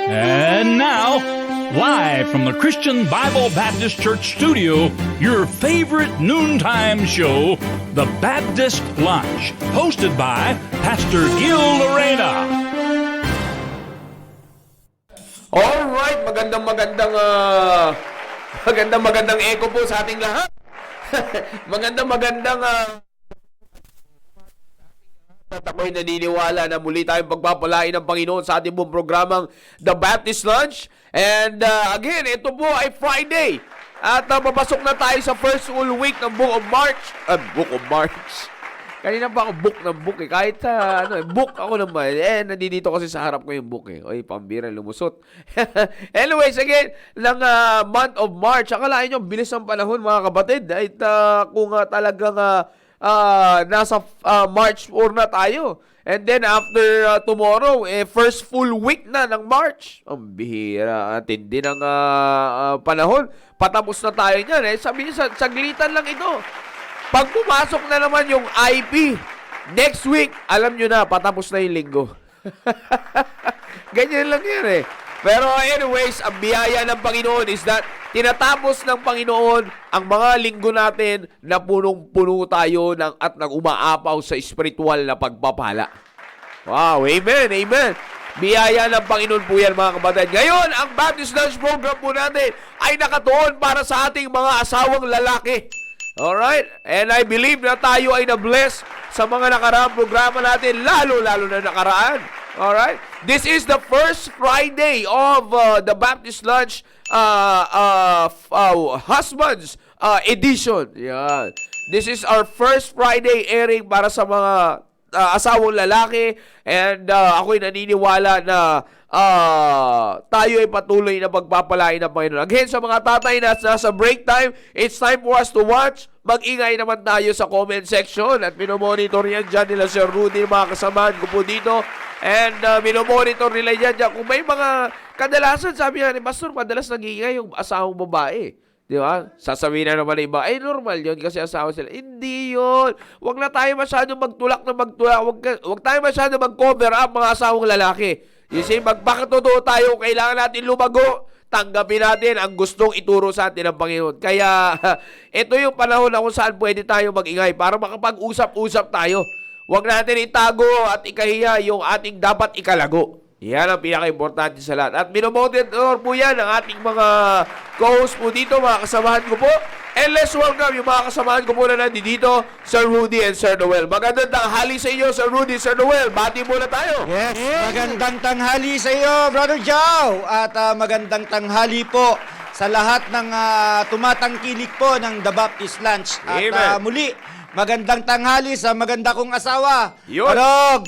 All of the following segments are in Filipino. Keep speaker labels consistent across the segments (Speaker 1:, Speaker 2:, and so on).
Speaker 1: And now, live from the Christian Bible Baptist Church studio, your favorite noontime show, The Baptist Lunch, hosted by Pastor Gil Lorena.
Speaker 2: Alright, magandang echo po sa ating lahat. magandang at ako'y naniniwala na muli tayong pagpapalain ng Panginoon sa ating buong programang The Baptist Lunch. And again, ito po ay Friday. At papasok na tayo sa first full week ng Book of March. Book of March. Kanina pa ako book eh. Kahit book ako naman. Nandito kasi sa harap ko yung book eh. Oy, pambira, lumusot. Anyways, again, ng month of March. Akalain nyo, bilis ng panahon mga kapatid. At kung talagang nasa March 4 na tayo. And then after tomorrow, first full week na ng March. Ang bihira. Tindi ng panahon. Patapos na tayo niyan. Sabi niyo, saglitan lang ito. Pag pumasok na naman yung IP, next week, alam nyo na, patapos na yung linggo. Ganyan lang yan eh. Pero anyways, ang biyaya ng Panginoon is that tinatapos ng Panginoon ang mga linggo natin na punong-puno tayo at nag-umaapaw sa espiritual na pagpapala. Wow, amen, amen. Biyaya ng Panginoon po yan mga kapatid. Ngayon, ang Baptist Lunch program po natin ay nakatuon para sa ating mga asawang lalaki. Alright? And I believe na tayo ay na-bless sa mga nakaraang programa natin, lalo-lalo na nakaraan. Alright? This is the first Friday of the Baptist Lunch Husbands Edition. Yan. This is our first Friday airing para sa mga asawang lalaki. And ako'y naniniwala na tayo ay patuloy na pagpapalain ng Panginoon. Again, sa mga tatay na nasa break time, it's time for us to watch. Mag-ingay naman tayo sa comment section at minomonitor yan dyan nila Sir Rudy, mga kasamahan ko po dito. And minomonitor nila yan dyan. Kung may mga kadalasan, sabi nga ni Pastor, madalas nag-iingay yung asawang babae. Di ba? Sasabihin na naman ng iba, normal yun kasi asawa sila. Hindi yun. Huwag na tayo masyadong magtulak na magtulak. Huwag tayo masyadong mag-cover up mga asawang lalaki. You see, magpakatotoo tayo, kailangan natin lumago. Tanggapin natin ang gustong ituro sa atin ng Panginoon. Kaya, ito yung panahon na kung saan pwede tayo mag-ingay para makapag-usap-usap tayo. Huwag natin itago at ikahiya yung ating dapat ikalago. Yan ang pinaka-importante sa lahat. At minomonitor po yan ang ating mga co-host po dito, mga kasamahan ko po. And let's welcome yung mga kasamahan ko po na nandito, Sir Rudy and Sir Noel. Magandang tanghali sa inyo, Sir Rudy, Sir Noel. Bati muna tayo.
Speaker 3: Yes, magandang tanghali sa iyo, Brother Joe. At magandang tanghali po sa lahat ng tumatangkilik po ng The Baptist Lunch. At muli, magandang tanghali sa maganda kong asawa.
Speaker 2: Yun.
Speaker 3: Alog!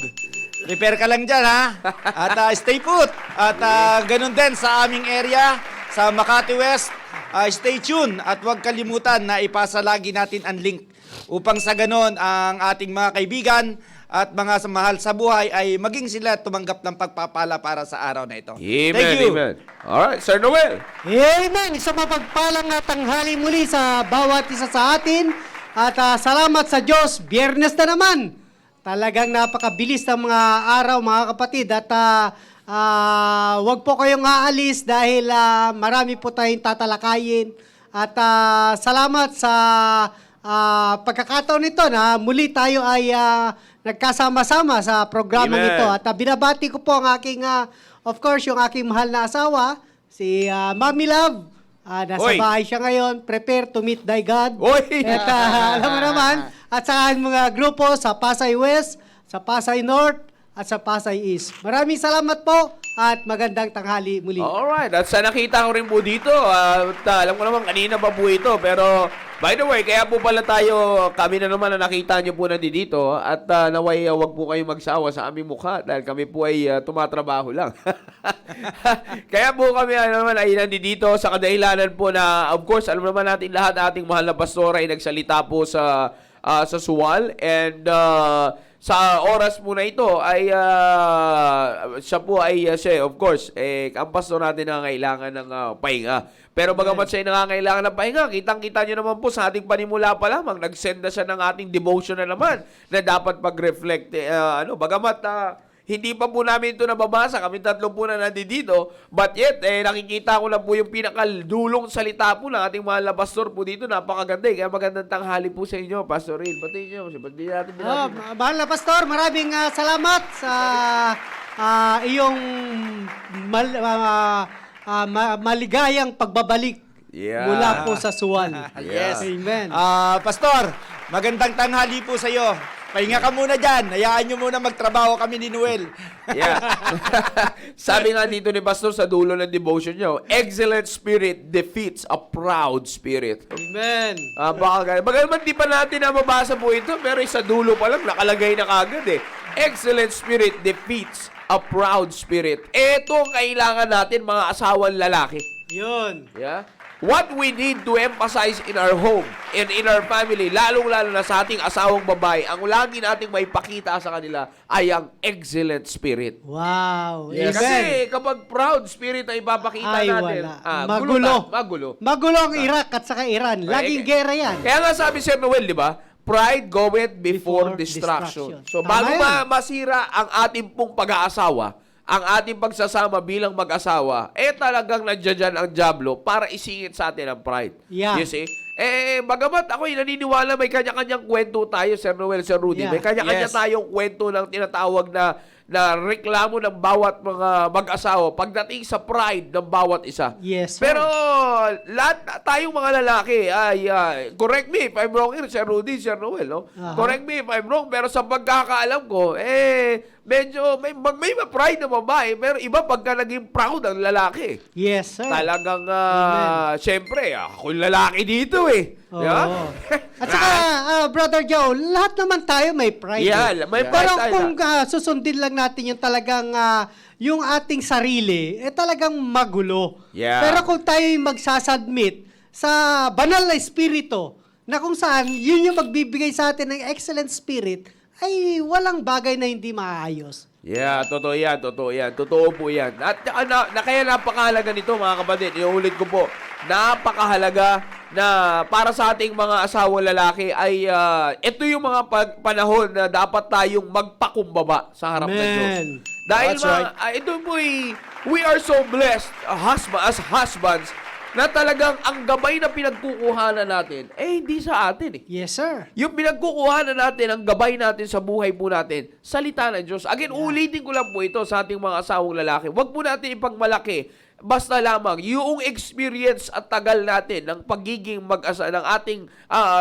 Speaker 3: Prepare ka lang dyan, ha? At stay put. At ganun din sa aming area, sa Makati West. Stay tuned at huwag kalimutan na ipasa lagi natin ang link upang sa ganon ang ating mga kaibigan at mga mahal sa buhay ay maging sila tumanggap ng pagpapala para sa araw na ito.
Speaker 2: Amen,
Speaker 3: Thank you.
Speaker 2: amen. Alright, Sir Noel.
Speaker 4: Amen! Isang mapagpalang tanghali muli sa bawat isa sa atin. At salamat sa Diyos, Biyernes na naman. Talagang napakabilis ng mga araw, mga kapatid. At wag po kayong aalis dahil marami po tayong tatalakayin. At salamat sa pagkakataon nito na muli tayo ay nagkasama-sama sa programang
Speaker 2: Amen.
Speaker 4: ito. At binabati ko po ang aking, of course, yung aking mahal na asawa, si Mami Love. Nasa
Speaker 2: Oy.
Speaker 4: bahay siya ngayon, prepare to meet thy God.
Speaker 2: Oy!
Speaker 4: At alam mo naman, at sa mga grupo sa Pasay West, sa Pasay North, at sa Pasay East. Maraming salamat po at magandang tanghali muli.
Speaker 2: Alright, at sa nakita ko rin po dito, at alam ko naman kanina pa po ito, pero by the way, kaya po pala kami na naman na nakita nyo po nandito at naway wag po kayo magsawa sa aming mukha dahil kami po ay tumatrabaho lang. Kaya po kami naman ay nandito sa kadahilanan po na, of course, alam naman natin lahat ating mahal na pastor ay nagsalita po sa Suwal and sa oras po na ito ay siya of course ang pastor natin na kailangan ng pahinga. Pero bagamat siya nangangailangan ng pahinga, kitang-kita nyo naman po sa ating panimula pa lamang, nag-send na siya ng ating devotion na naman na dapat pag-reflect. Bagamat hindi pa po namin ito nababasa. Kami tatlo po na nandito. But yet, nakikita ko lang po yung pinakadulong salita po ng ating mahal na pastor po dito. Napakaganda. Kaya magandang tanghali po sa inyo, Pastor Rin. Batiin nyo. Batiin natin.
Speaker 4: Mahal na Pastor, maraming salamat sa iyong maligayang pagbabalik
Speaker 2: Yeah.
Speaker 4: mula po sa suwal.
Speaker 3: Yes.
Speaker 4: Amen.
Speaker 3: Pastor, magandang tanghali po sa iyo. Pahinga ka muna dyan. Hayaan nyo muna magtrabaho kami ni Noel.
Speaker 2: Yeah. Sabi nga dito ni Pastor sa dulo ng devotion nyo, excellent spirit defeats a proud spirit.
Speaker 4: Amen.
Speaker 2: Bagaman di pa natin na mabasa po ito, pero sa dulo pa lang, nakalagay na kagad eh. Excellent spirit defeats a proud spirit. Ito ang kailangan natin, mga asawang lalaki.
Speaker 4: Yun.
Speaker 2: Yeah? What we need to emphasize in our home and in our family, lalong-lalo na sa ating asawang babae, ang lagi nating may pakita sa kanila ay ang excellent spirit.
Speaker 4: Wow.
Speaker 3: Yes.
Speaker 4: Amen.
Speaker 2: Kasi kapag proud spirit na ipapakita
Speaker 4: Ay,
Speaker 2: natin,
Speaker 4: wala.
Speaker 2: magulo.
Speaker 4: Magulo ang Iraq at saka Iran. Laging gera yan.
Speaker 2: Kaya nga sabi Sir Noel, di ba? Pride goeth before
Speaker 4: Before
Speaker 2: distraction.
Speaker 4: distraction.
Speaker 2: So
Speaker 4: Tama
Speaker 2: bago
Speaker 4: yan.
Speaker 2: masira ang ating pong pag-aasawa, ang ating pagsasama bilang mag-asawa, talagang nandiyan dyan ang diablo para isingit sa atin ang pride.
Speaker 4: Yeah.
Speaker 2: You see? Bagamat ako'y naniniwala may kanya-kanyang kwento tayo, Sir Noel, Sir Rudy.
Speaker 4: Yeah.
Speaker 2: May kanya-kanya
Speaker 3: Yes.
Speaker 2: tayong kwento ng tinatawag na reklamo ng bawat mga mag-asawa pagdating sa pride ng bawat isa.
Speaker 4: Yes, sir.
Speaker 2: Pero lahat tayong mga lalaki ay correct me if I'm wrong here, Sir Rudy, Sir Noel, no?
Speaker 4: Aha.
Speaker 2: Correct me if I'm wrong, pero sa pagkakaalam ko, medyo may pride na babae, pero iba pagka naging proud ang lalaki.
Speaker 4: Yes, sir.
Speaker 2: Talagang,
Speaker 4: Amen.
Speaker 2: syempre, ako yung lalaki dito eh.
Speaker 4: Oo.
Speaker 2: Yeah?
Speaker 4: At saka, Brother Joe, lahat naman tayo may pride.
Speaker 2: Yeah, may pride
Speaker 4: Pero
Speaker 2: tayo.
Speaker 4: kung susundin lang natin yung talagang, yung ating sarili, talagang magulo.
Speaker 2: Yeah.
Speaker 4: Pero kung tayo magsasubmit sa banal na espiritu, na kung saan, yun yung magbibigay sa atin ng excellent spirit, ay walang bagay na hindi maayos.
Speaker 2: Yeah, totoo yan, totoo yan. Totoo po yan. At kaya napakahalaga nito, mga kapatid. Iulit ko po, napakahalaga na para sa ating mga asawang lalaki ay ito yung mga panahon na dapat tayong magpakumbaba sa harap ng Diyos.
Speaker 4: Amen.
Speaker 2: Dahil
Speaker 3: That's right.
Speaker 2: ito po we are so blessed as husbands na talagang ang gabay na pinagkukuhanan natin, hindi sa atin eh.
Speaker 4: Yes, sir.
Speaker 2: Yung pinagkukuhanan natin, ang gabay natin sa buhay po natin, salita ng Diyos. Again, ulitin ko lang po ito sa ating mga asawang lalaki. Huwag po natin ipagmalaki. Basta lamang, yung experience at tagal natin ng pagiging mag-asa, ng ating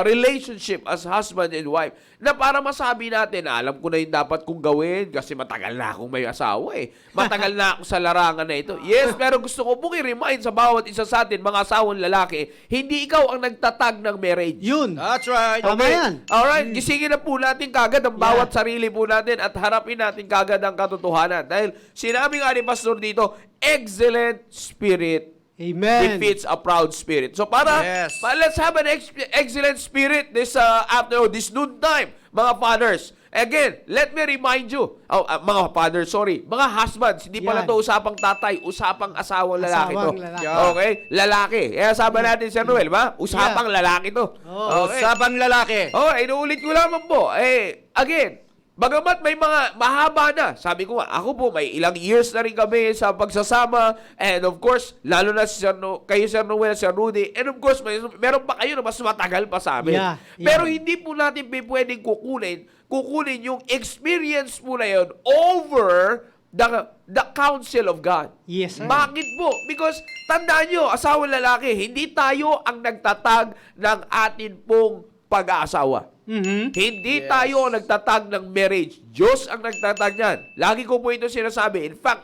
Speaker 2: relationship as husband and wife, na para masabi natin, alam ko na yung dapat kong gawin kasi matagal na akong may asawa eh. Matagal na ako sa larangan na ito. Yes, pero gusto ko pong i-remind sa bawat isa sa atin, mga asawang lalaki, hindi ikaw ang nagtatag ng marriage.
Speaker 4: Yun.
Speaker 3: That's right.
Speaker 4: Tama yan.
Speaker 2: Alright, gisingin na po natin kagad ang bawat sarili po natin at harapin natin kagad ang katotohanan. Dahil sinabi nga ni Pastor dito, excellent spirit
Speaker 4: Amen.
Speaker 2: defeats a proud spirit. So
Speaker 3: Yes.
Speaker 2: let's have an excellent spirit this this noontime, mga fathers. Again, let me remind you, mga fathers, mga husbands, hindi pala
Speaker 4: Yan.
Speaker 2: to usapang tatay, usapang asawang lalaki to.
Speaker 4: Asawang lalaki.
Speaker 3: Yeah.
Speaker 2: Okay? Lalaki. Kaya sabi natin, Sir Noel, ba? Usapang lalaki to.
Speaker 4: Oh,
Speaker 2: Okay.
Speaker 3: Usapang lalaki.
Speaker 2: Inuulit ko lamang po. Again, bagamat may mga mahaba na, sabi ko nga, ako po, may ilang years na rin kami sa pagsasama, and of course, lalo na si kayo, Sir Noel, Sir Rudy, and of course, meron pa kayo na mas matagal pa sa amin.
Speaker 4: Yeah.
Speaker 2: Pero hindi po natin pwedeng kukunin yung experience po na yun over the counsel of God.
Speaker 4: Yes, sir.
Speaker 2: Bakit po? Because, tandaan nyo, asawang lalaki, hindi tayo ang nagtatag ng atin pong pag-aasawa.
Speaker 4: Mhm.
Speaker 2: Hindi tayo ang nagtatag ng marriage. Diyos ang nagtatag niyan. Lagi ko po ito sinasabi. In fact,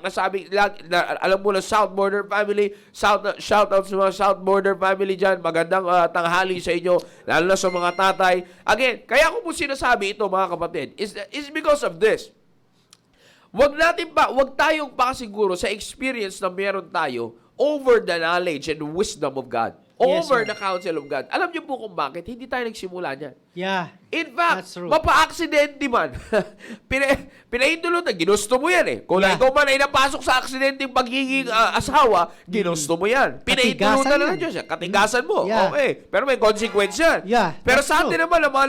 Speaker 2: alam mo na South Border family, shout out sa mga South Border family dyan. Magandang tanghali sa inyo, lalo na sa mga tatay. Again, kaya ko po sinasabi ito, mga kapatid, is because of this. Wag tayong pakasiguro sa experience na meron tayo over the knowledge and wisdom of God.
Speaker 4: Yes,
Speaker 2: Over
Speaker 4: sir.
Speaker 2: the counsel of God. Alam niyo po kung bakit? Hindi tayo nagsimula niyan.
Speaker 4: Yeah.
Speaker 2: In fact,
Speaker 4: That's true.
Speaker 2: mapa-aksidente man. Pinahintulot na, ginusto mo yan eh. Kung
Speaker 4: Yeah.
Speaker 2: ikaw man ay napasok sa aksidenteng pagiging asawa, ginusto mo yan. Pinahintulot
Speaker 4: Katigasan
Speaker 2: na
Speaker 4: yan.
Speaker 2: ng Diyos yan. Katigasan mo.
Speaker 4: Yeah.
Speaker 2: Okay. Pero may consequence yan.
Speaker 4: Yeah,
Speaker 2: Pero
Speaker 4: that's
Speaker 2: sa atin
Speaker 4: true.
Speaker 2: naman, ang mga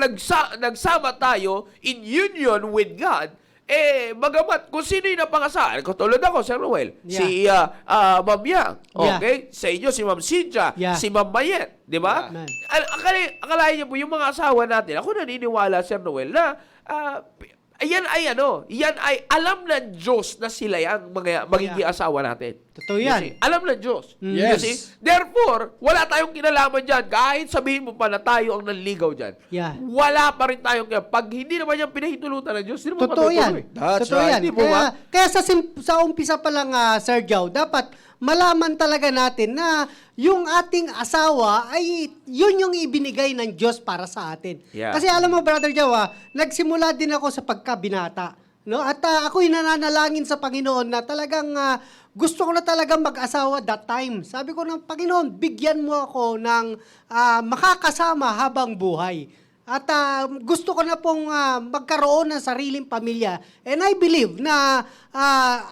Speaker 2: nagsama tayo in union with God, bagamat kung sino yung napangasawa, katulad ako, Sir Noel,
Speaker 4: Yeah.
Speaker 2: si Ma'am Yang, okay? Sa inyo, si Ma'am Cynthia,
Speaker 4: Yeah.
Speaker 2: si Ma'am Mayet, di ba?
Speaker 4: Yeah.
Speaker 2: Akalain niyo po, yung mga asawa natin, ako naniniwala, Sir Noel, na yan ay alam ng Diyos na sila yung mga magiging asawa natin.
Speaker 4: Totoo
Speaker 2: You
Speaker 4: yan.
Speaker 2: see? Alam ng Diyos.
Speaker 3: Yes.
Speaker 2: You see? Therefore, wala tayong kinalaman dyan. Kahit sabihin mo pa na tayo ang nanligaw dyan.
Speaker 4: Yeah.
Speaker 2: Wala pa rin tayong, pag hindi naman yan pinahintulutan ng Diyos, hindi naman
Speaker 4: Totoo yan.
Speaker 2: matutuloy.
Speaker 3: That's
Speaker 4: Totoo
Speaker 3: right.
Speaker 4: yan.
Speaker 2: Di po ba?
Speaker 4: Kaya sa umpisa pa lang, Sir Joe, dapat malaman talaga natin na yung ating asawa ay yun yung ibinigay ng Diyos para sa atin.
Speaker 2: Yeah.
Speaker 4: Kasi alam mo, Brother Joe, nagsimula din ako sa pagkabinata. No? At ako'y nananalangin sa Panginoon na talagang gusto ko na talagang mag-asawa that time. Sabi ko ng Panginoon, bigyan mo ako ng makakasama habang buhay. At gusto ko na pong magkaroon ng sariling pamilya. And I believe na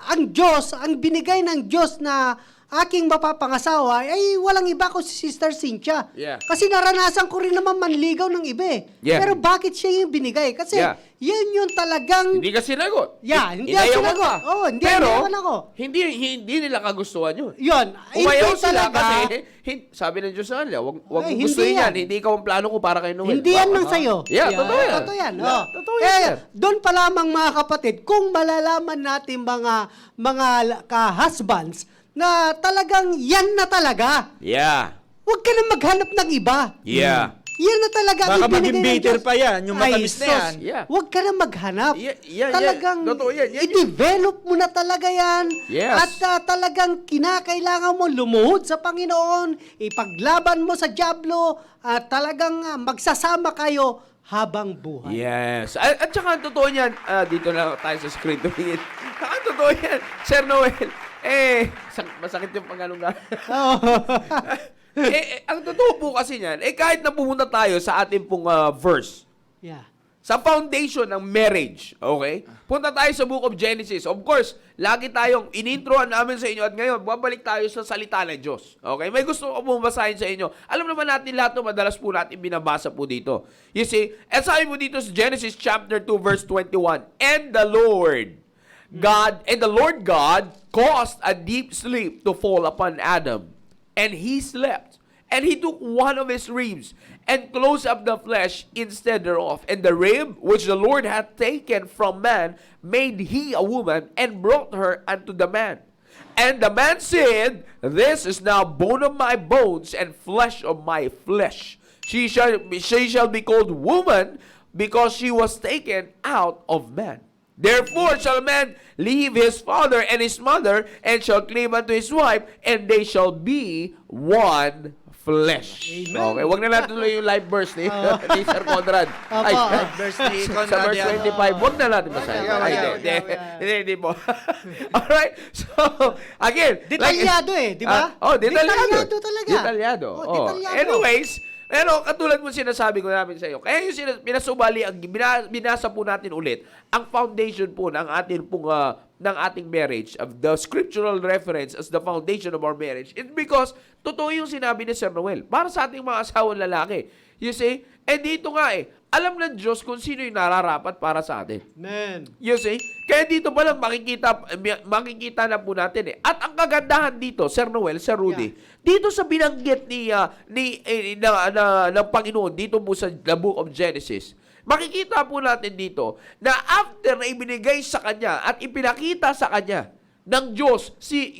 Speaker 4: ang Diyos, ang binigay ng Diyos na aking mapapangasawa ay walang iba ko si Sister Cynthia.
Speaker 2: Yeah.
Speaker 4: Kasi naranasan ko rin naman manligaw ng iba eh.
Speaker 2: Yeah.
Speaker 4: Pero bakit siya yung binigay? Kasi
Speaker 2: Yeah.
Speaker 4: yan yung talagang...
Speaker 2: Hindi ka sinagot.
Speaker 4: Yeah, hindi
Speaker 2: Inayawan
Speaker 4: ako sinagot.
Speaker 2: ka.
Speaker 4: Oo, hindi
Speaker 2: Pero,
Speaker 4: inayawan ako.
Speaker 2: hindi nila kagustuhan yun.
Speaker 4: Yun.
Speaker 2: Umayaw
Speaker 4: Hindi
Speaker 2: sila
Speaker 4: talaga.
Speaker 2: kasi, sabi ng Diyos sa kanila, wag
Speaker 4: Ay,
Speaker 2: mo gusto
Speaker 4: hindi
Speaker 2: yan.
Speaker 4: yan.
Speaker 2: Hindi ikaw ang plano ko para kay Noel.
Speaker 4: Hindi yan ng sayo.
Speaker 2: Yeah, totoo yan.
Speaker 4: Totoo yan.
Speaker 2: Yeah,
Speaker 4: Oh.
Speaker 2: totoo yan, sir.
Speaker 4: Doon pa lamang mga kapatid, kung malalaman natin mga ka-husbands na talagang yan na talaga.
Speaker 2: Yeah.
Speaker 4: Huwag ka na maghanap ng iba.
Speaker 2: Yeah.
Speaker 4: Yan na talaga ang
Speaker 3: Baka
Speaker 4: ibinigay
Speaker 3: maging
Speaker 4: ng
Speaker 3: bitter
Speaker 4: Diyos.
Speaker 3: pa yan, yung
Speaker 4: Ay,
Speaker 3: matamis na
Speaker 4: sus.
Speaker 3: yan.
Speaker 2: Yeah.
Speaker 4: Huwag ka na maghanap.
Speaker 2: Yeah.
Speaker 4: Talagang
Speaker 2: Totoo yan.
Speaker 4: i-develop mo na talaga yan.
Speaker 2: Yes.
Speaker 4: At talagang kinakailangan mo lumuhod sa Panginoon, ipaglaban mo sa dyablo, at talagang magsasama kayo habang buhay.
Speaker 2: Yes. At saka ang totoo niyan, dito na tayo sa screen tumingin. Ang totoo yan, Sir Noel, masakit yung pagkalungga.
Speaker 4: Oo.
Speaker 2: Ang totoo po kasi niyan, kahit na pumunta tayo sa ating pong verse,
Speaker 4: Yeah.
Speaker 2: sa foundation ng marriage, okay? Punta tayo sa Book of Genesis. Of course, lagi tayong inintroan namin sa inyo at ngayon, babalik tayo sa salita ng Diyos. Okay? May gusto ko pong basahin sa inyo. Alam naman natin lahat no, madalas po natin binabasa po dito. You see, at sabi mo dito sa Genesis chapter 2 verse 21, And the Lord God caused a deep sleep to fall upon Adam, and he slept. And he took one of his ribs and closed up the flesh instead thereof. And the rib which the Lord hath taken from man made he a woman and brought her unto the man. And the man said, This is now bone of my bones and flesh of my flesh. She shall be called woman because she was taken out of man. Therefore shall a man leave his father and his mother and shall cleave unto his wife, and they shall be one flesh.
Speaker 4: Amen.
Speaker 2: Okay, wag na natin tuloy yung live verse ni, ni Sir Conrad.
Speaker 4: Opo.
Speaker 3: Verse ni
Speaker 2: sa
Speaker 3: Conrad
Speaker 2: verse
Speaker 3: yan.
Speaker 2: 25, wag na natin basahin.
Speaker 3: Wag,
Speaker 2: Ay,
Speaker 3: wag,
Speaker 2: hindi po. Alright, so, again.
Speaker 4: Detalyado di ba?
Speaker 2: Detalyado.
Speaker 4: Detalyado talaga.
Speaker 2: Detalyado.
Speaker 4: Detalyado.
Speaker 2: Anyways, pero katulad mo sinasabi ko namin sa iyo, kaya yung pinasubali, binasa po natin ulit, ang foundation po ng ating pong, ng ating marriage, of the scriptural reference as the foundation of our marriage, it's because totoo yung sinabi ni Sir Noel, para sa ating mga asawang lalaki. You see? Dito nga alam ng Diyos kung sino yung nararapat para sa atin.
Speaker 4: Amen.
Speaker 2: You see? Kaya dito pa lang makikita na po natin At ang kagandahan dito, Sir Noel, Sir Rudy, dito sa binanggit ng Panginoon, dito po sa the Book of Genesis, makikita po natin dito na after na ibinigay sa kanya at ipinakita sa kanya ng Diyos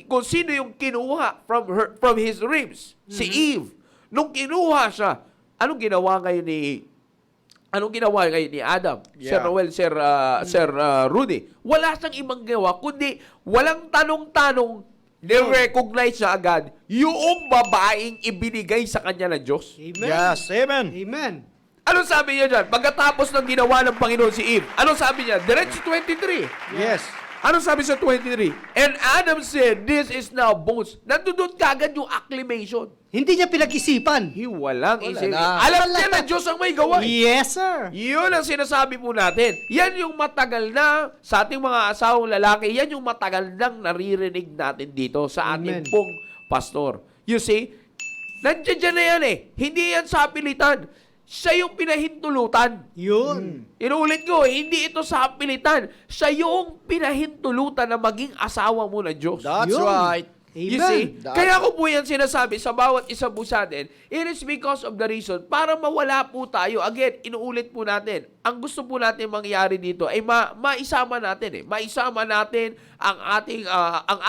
Speaker 2: kung sino yung kinuha from his ribs, si Eve. Nung kinuha siya, anong ginawa ngayon ni Adam?
Speaker 3: Yeah.
Speaker 2: Sir Noel, Sir Rudy. Wala siyang ibang gawa, kundi walang tanong-tanong, ni-recognize siya agad yung babaeng ibinigay sa kanya ng Diyos.
Speaker 4: Amen.
Speaker 3: Yes, amen.
Speaker 4: Amen.
Speaker 2: Anong sabi niya dyan? Pagkatapos ng ginawa ng Panginoon si Eve, anong sabi niya? Diretso 23.
Speaker 3: Yes.
Speaker 2: Anong sabi sa 23? And Adam said, This is now bones. Nandun kagad yung acclamation.
Speaker 4: Hindi niya pinag-isipan.
Speaker 2: Walang isip.
Speaker 3: na.
Speaker 2: Alam niya na Diyos ang may gawa.
Speaker 4: Yes, sir.
Speaker 2: Yun ang sinasabi po natin. Yan yung matagal na, sa ating mga asawang lalaki, yan yung matagal nang naririnig natin dito sa ating
Speaker 4: Amen.
Speaker 2: pong pastor. You see, nandiyan dyan na yan Hindi yan sa pilitan. siya yung pinahintulutan.
Speaker 4: Yun.
Speaker 2: Inuulit ko, hindi ito sa pilitan. Siya yung pinahintulutan na maging asawa mo ng Diyos.
Speaker 3: That's
Speaker 4: Yun.
Speaker 3: right.
Speaker 2: You
Speaker 4: Amen.
Speaker 2: see?
Speaker 3: That's
Speaker 2: Kaya ko po yan sinasabi sa bawat isa po sa atin, it is because of the reason, para mawala po tayo. Again, inuulit po natin, ang gusto po natin mangyari dito ay maisama natin Maisama natin ang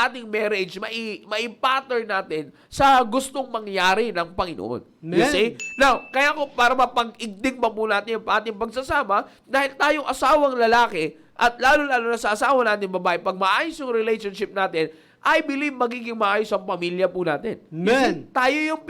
Speaker 2: ating marriage, mai-pattern natin sa gustong mangyari ng Panginoon. You
Speaker 4: Amen.
Speaker 2: see? Now, kaya ko para mapag-igdig pa po natin yung ating pagsasama, dahil tayong asawang lalaki, at lalo-lalo na sa asawa natin babae, pag maayos yung relationship natin, I believe magiging maayos ang pamilya po natin. You
Speaker 4: Amen.
Speaker 2: see, tayo yung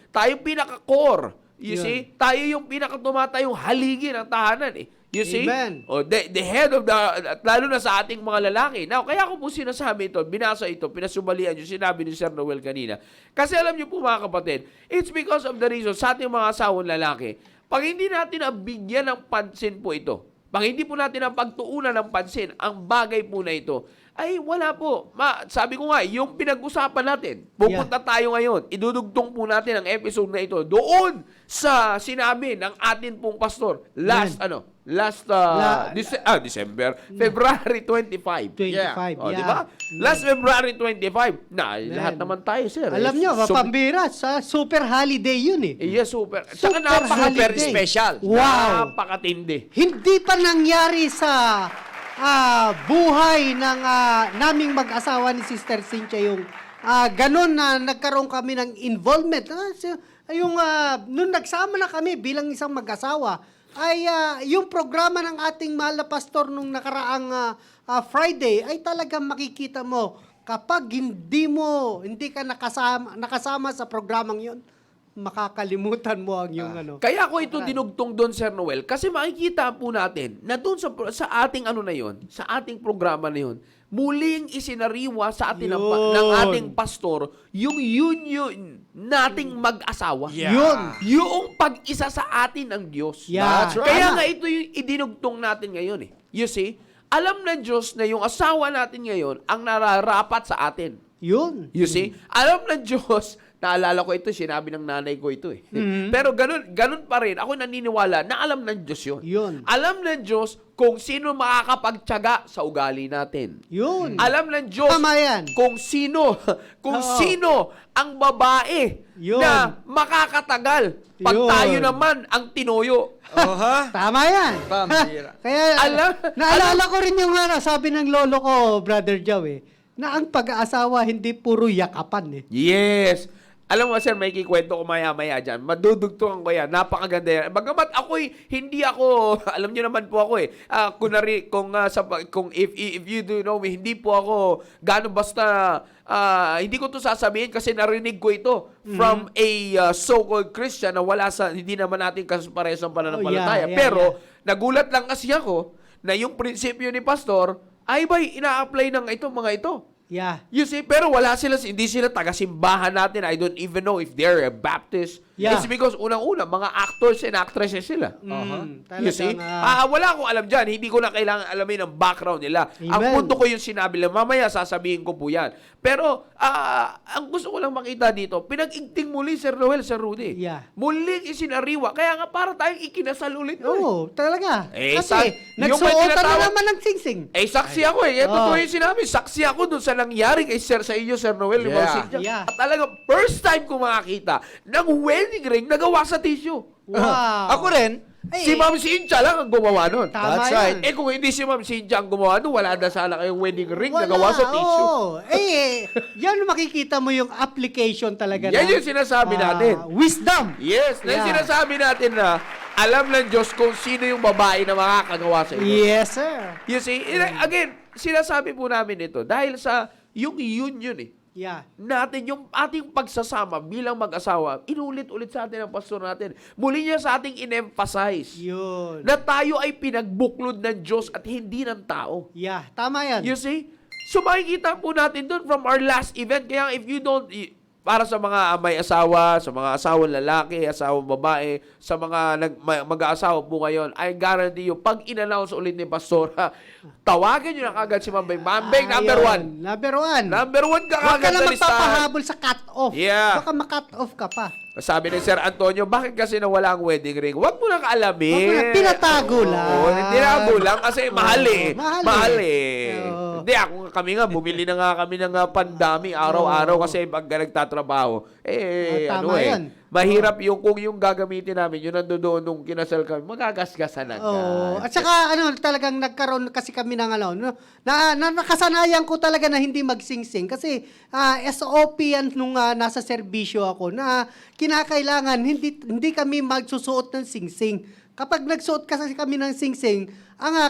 Speaker 2: tayo yung pinaka-core. You
Speaker 4: Yun.
Speaker 2: see, tayo yung pinaka-tumatayong haligi ng tahanan You see?
Speaker 4: Amen.
Speaker 2: O, the head of at lalo na sa ating mga lalaki. Now, kaya ko po sinasabi ito, binasa ito, pinasubalian yung sinabi ni Sir Noel kanina. Kasi alam niyo po mga kapatid, it's because of the reason sa ating mga asawang lalaki, pag hindi natin nabigyan ng pansin po ito, pag hindi po natin ang pagtuunan ng pansin, ang bagay po na ito, ay wala po. Sabi ko nga, yung pinag-usapan natin, pupunta tayo ngayon, idudugtong po natin ang episode na ito doon sa sinabi ng atin pong pastor December, February 25.
Speaker 4: 25,
Speaker 2: Oh,
Speaker 4: yeah.
Speaker 2: di ba? Last February 25. Lahat naman tayo, sir.
Speaker 4: Alam nyo,
Speaker 2: So-
Speaker 4: mapambira, sa super holiday yun eh.
Speaker 2: Yes, super.
Speaker 4: Super
Speaker 2: Tsaka
Speaker 3: Super
Speaker 4: holiday.
Speaker 3: special.
Speaker 4: Wow.
Speaker 2: Napakatindi.
Speaker 4: Hindi pa nangyari sa buhay ng naming mag-asawa ni Sister Cynthia yung ganun na nagkaroon kami ng involvement. Nung nagsama na kami bilang isang mag-asawa, ay yung programa ng ating mahal na pastor nung nakaraang Friday ay talagang makikita mo kapag hindi ka nakasama sa programang yun, makakalimutan mo ang yung
Speaker 2: Kaya ako ito dinugtong doon, Sir Noel, kasi makikita po natin na doon sa ating sa ating programa na yun, muling isinariwa sa atin
Speaker 4: Yun.
Speaker 2: ng ating pastor yung union nating mag-asawa.
Speaker 3: Yeah.
Speaker 4: Yun.
Speaker 2: Yung pag-isa sa atin ng Diyos.
Speaker 4: Yeah.
Speaker 3: That's right.
Speaker 2: Kaya
Speaker 4: Tama.
Speaker 2: nga ito yung idinugtong natin ngayon You see? Alam ng Diyos na yung asawa natin ngayon ang nararapat sa atin.
Speaker 4: Yun.
Speaker 2: You see? Alam ng Diyos, naalala ko ito, sinabi ng nanay ko ito Pero ganun pa rin, ako naniniwala na alam ng Diyos yun.
Speaker 4: Yun.
Speaker 2: Alam ng Diyos kung sino makakapagtiyaga sa ugali natin.
Speaker 4: Yun.
Speaker 2: Alam ng Diyos
Speaker 4: Tama yan.
Speaker 2: kung sino ang babae
Speaker 4: Yun.
Speaker 2: na makakatagal pag
Speaker 4: Yun.
Speaker 2: tayo naman ang tinuyo.
Speaker 3: Oha.
Speaker 4: Tama yan.
Speaker 3: Pambira.
Speaker 4: Kaya,
Speaker 2: Alam-
Speaker 4: naalala ko rin yung sabi ng lolo ko, Brother Joe, na ang pag-aasawa hindi puro yakapan
Speaker 2: Yes. Alam mo, sir, may kikwento ko maya-maya dyan. Madudugtungan ko yan. Napakaganda yan. Bagamat hindi ako, alam niyo naman po ako kung if you do know me, hindi po ako gano'n basta, hindi ko to sasabihin kasi narinig ko ito from a so-called Christian na hindi naman natin parehas ng pananampalataya.
Speaker 4: Oh, yeah,
Speaker 2: Pero, nagulat lang kasi ako na yung prinsipyo ni Pastor, ay ba'y ina-apply ng mga ito.
Speaker 4: Yeah.
Speaker 2: You see, pero hindi sila taga-simbahan natin. I don't even know if they're a Baptist.
Speaker 4: Yeah.
Speaker 2: It's because unang-una, mga actors and actresses sila. You see? Wala akong alam dyan. Hindi ko na kailangan alamin ang background nila.
Speaker 4: Amen.
Speaker 2: Ang punto ko yung sinabi lang. Mamaya sasabihin ko po yan. Pero, ang gusto ko lang makita dito, pinag-igting muli, Sir Noel, Sir Rudy.
Speaker 4: Yeah.
Speaker 2: Muling isinariwa. Kaya nga para tayong ikinasal ulit.
Speaker 4: Oo, talaga. Kasi,
Speaker 2: yung may
Speaker 4: nagsuotan na
Speaker 2: tinatawag-
Speaker 4: naman ng singsing.
Speaker 2: Saksi ako Ito
Speaker 4: Oh.
Speaker 2: yung sinabi. Saksi ako dun sa nangyari sa inyo, Sir Noel.
Speaker 3: Yeah.
Speaker 2: Ma'am Cynthia.
Speaker 4: Yeah.
Speaker 2: At talaga, first time ko makakita ng wedding ring na gawa sa tissue.
Speaker 4: Wow.
Speaker 3: Ako rin.
Speaker 2: Si Ma'am Cynthia lang ang gumawa nun.
Speaker 4: Tama
Speaker 3: That's
Speaker 4: yan.
Speaker 3: right.
Speaker 2: Kung hindi si Ma'am Cynthia ang gumawa nun, wala na sana kayong wedding ring na gawa sa tissue.
Speaker 4: oo. Yan makikita mo yung application talaga
Speaker 2: Yan
Speaker 4: ng,
Speaker 2: yung sinasabi natin.
Speaker 4: Wisdom.
Speaker 2: Yes, na
Speaker 4: Yeah.
Speaker 2: sinasabi natin na alam ng Diyos kung sino yung babae na makakagawa sa inyo.
Speaker 4: Yes, sir.
Speaker 2: You see, again, sinasabi po namin ito dahil sa yung union
Speaker 4: Yeah.
Speaker 2: natin, yung ating pagsasama bilang mag-asawa, inulit-ulit sa atin ang pastor natin. Muli niya sa ating in-emphasize
Speaker 4: Yun.
Speaker 2: na tayo ay pinagbuklod ng Diyos at hindi ng tao.
Speaker 4: Yeah, tama yan.
Speaker 2: You see? So makikita po natin doon from our last event. Kaya if you don't, para sa mga may asawa, sa mga asawang lalaki, asawang babae, sa mga mag-aasawa po ngayon, I guarantee you, pag in-announce ulit ni Pastor, tawagan nyo na kagad si Mambeng. Mambeng, number one.
Speaker 4: Number one.
Speaker 2: Number one ka
Speaker 4: Huwag ka
Speaker 2: kagad
Speaker 4: na
Speaker 2: sa listahan.
Speaker 4: magpapahabol sa cut-off.
Speaker 2: Yeah.
Speaker 4: Baka ma-cut off ka pa.
Speaker 2: Sabi ni Sir Antonio, bakit kasi nawala ang wedding ring? Huwag mo nang alamin.
Speaker 4: Huwag mo na, pinatago lang.
Speaker 2: Oo, tinago lang kasi mahal eh.
Speaker 4: mahal
Speaker 2: Mahal
Speaker 4: eh.
Speaker 2: eh.
Speaker 4: Oo.
Speaker 2: Hindi, kami nga, bumili na nga kami ng pandami araw-araw kasi pag nagtatrabaho.
Speaker 4: Tama yan.
Speaker 2: Mahirap kung yung gagamitin namin, yun nandoon nung kinasal kami, magagasgasan agad.
Speaker 4: Oh, at saka talagang nagkaroon kasi kami ng nakasanayan ko talaga na hindi magsingsing kasi SOP yan nung nasa serbisyo ako na kinakailangan hindi kami magsusuot ng singsing. Kapag nagsuot kasi kami ng singsing,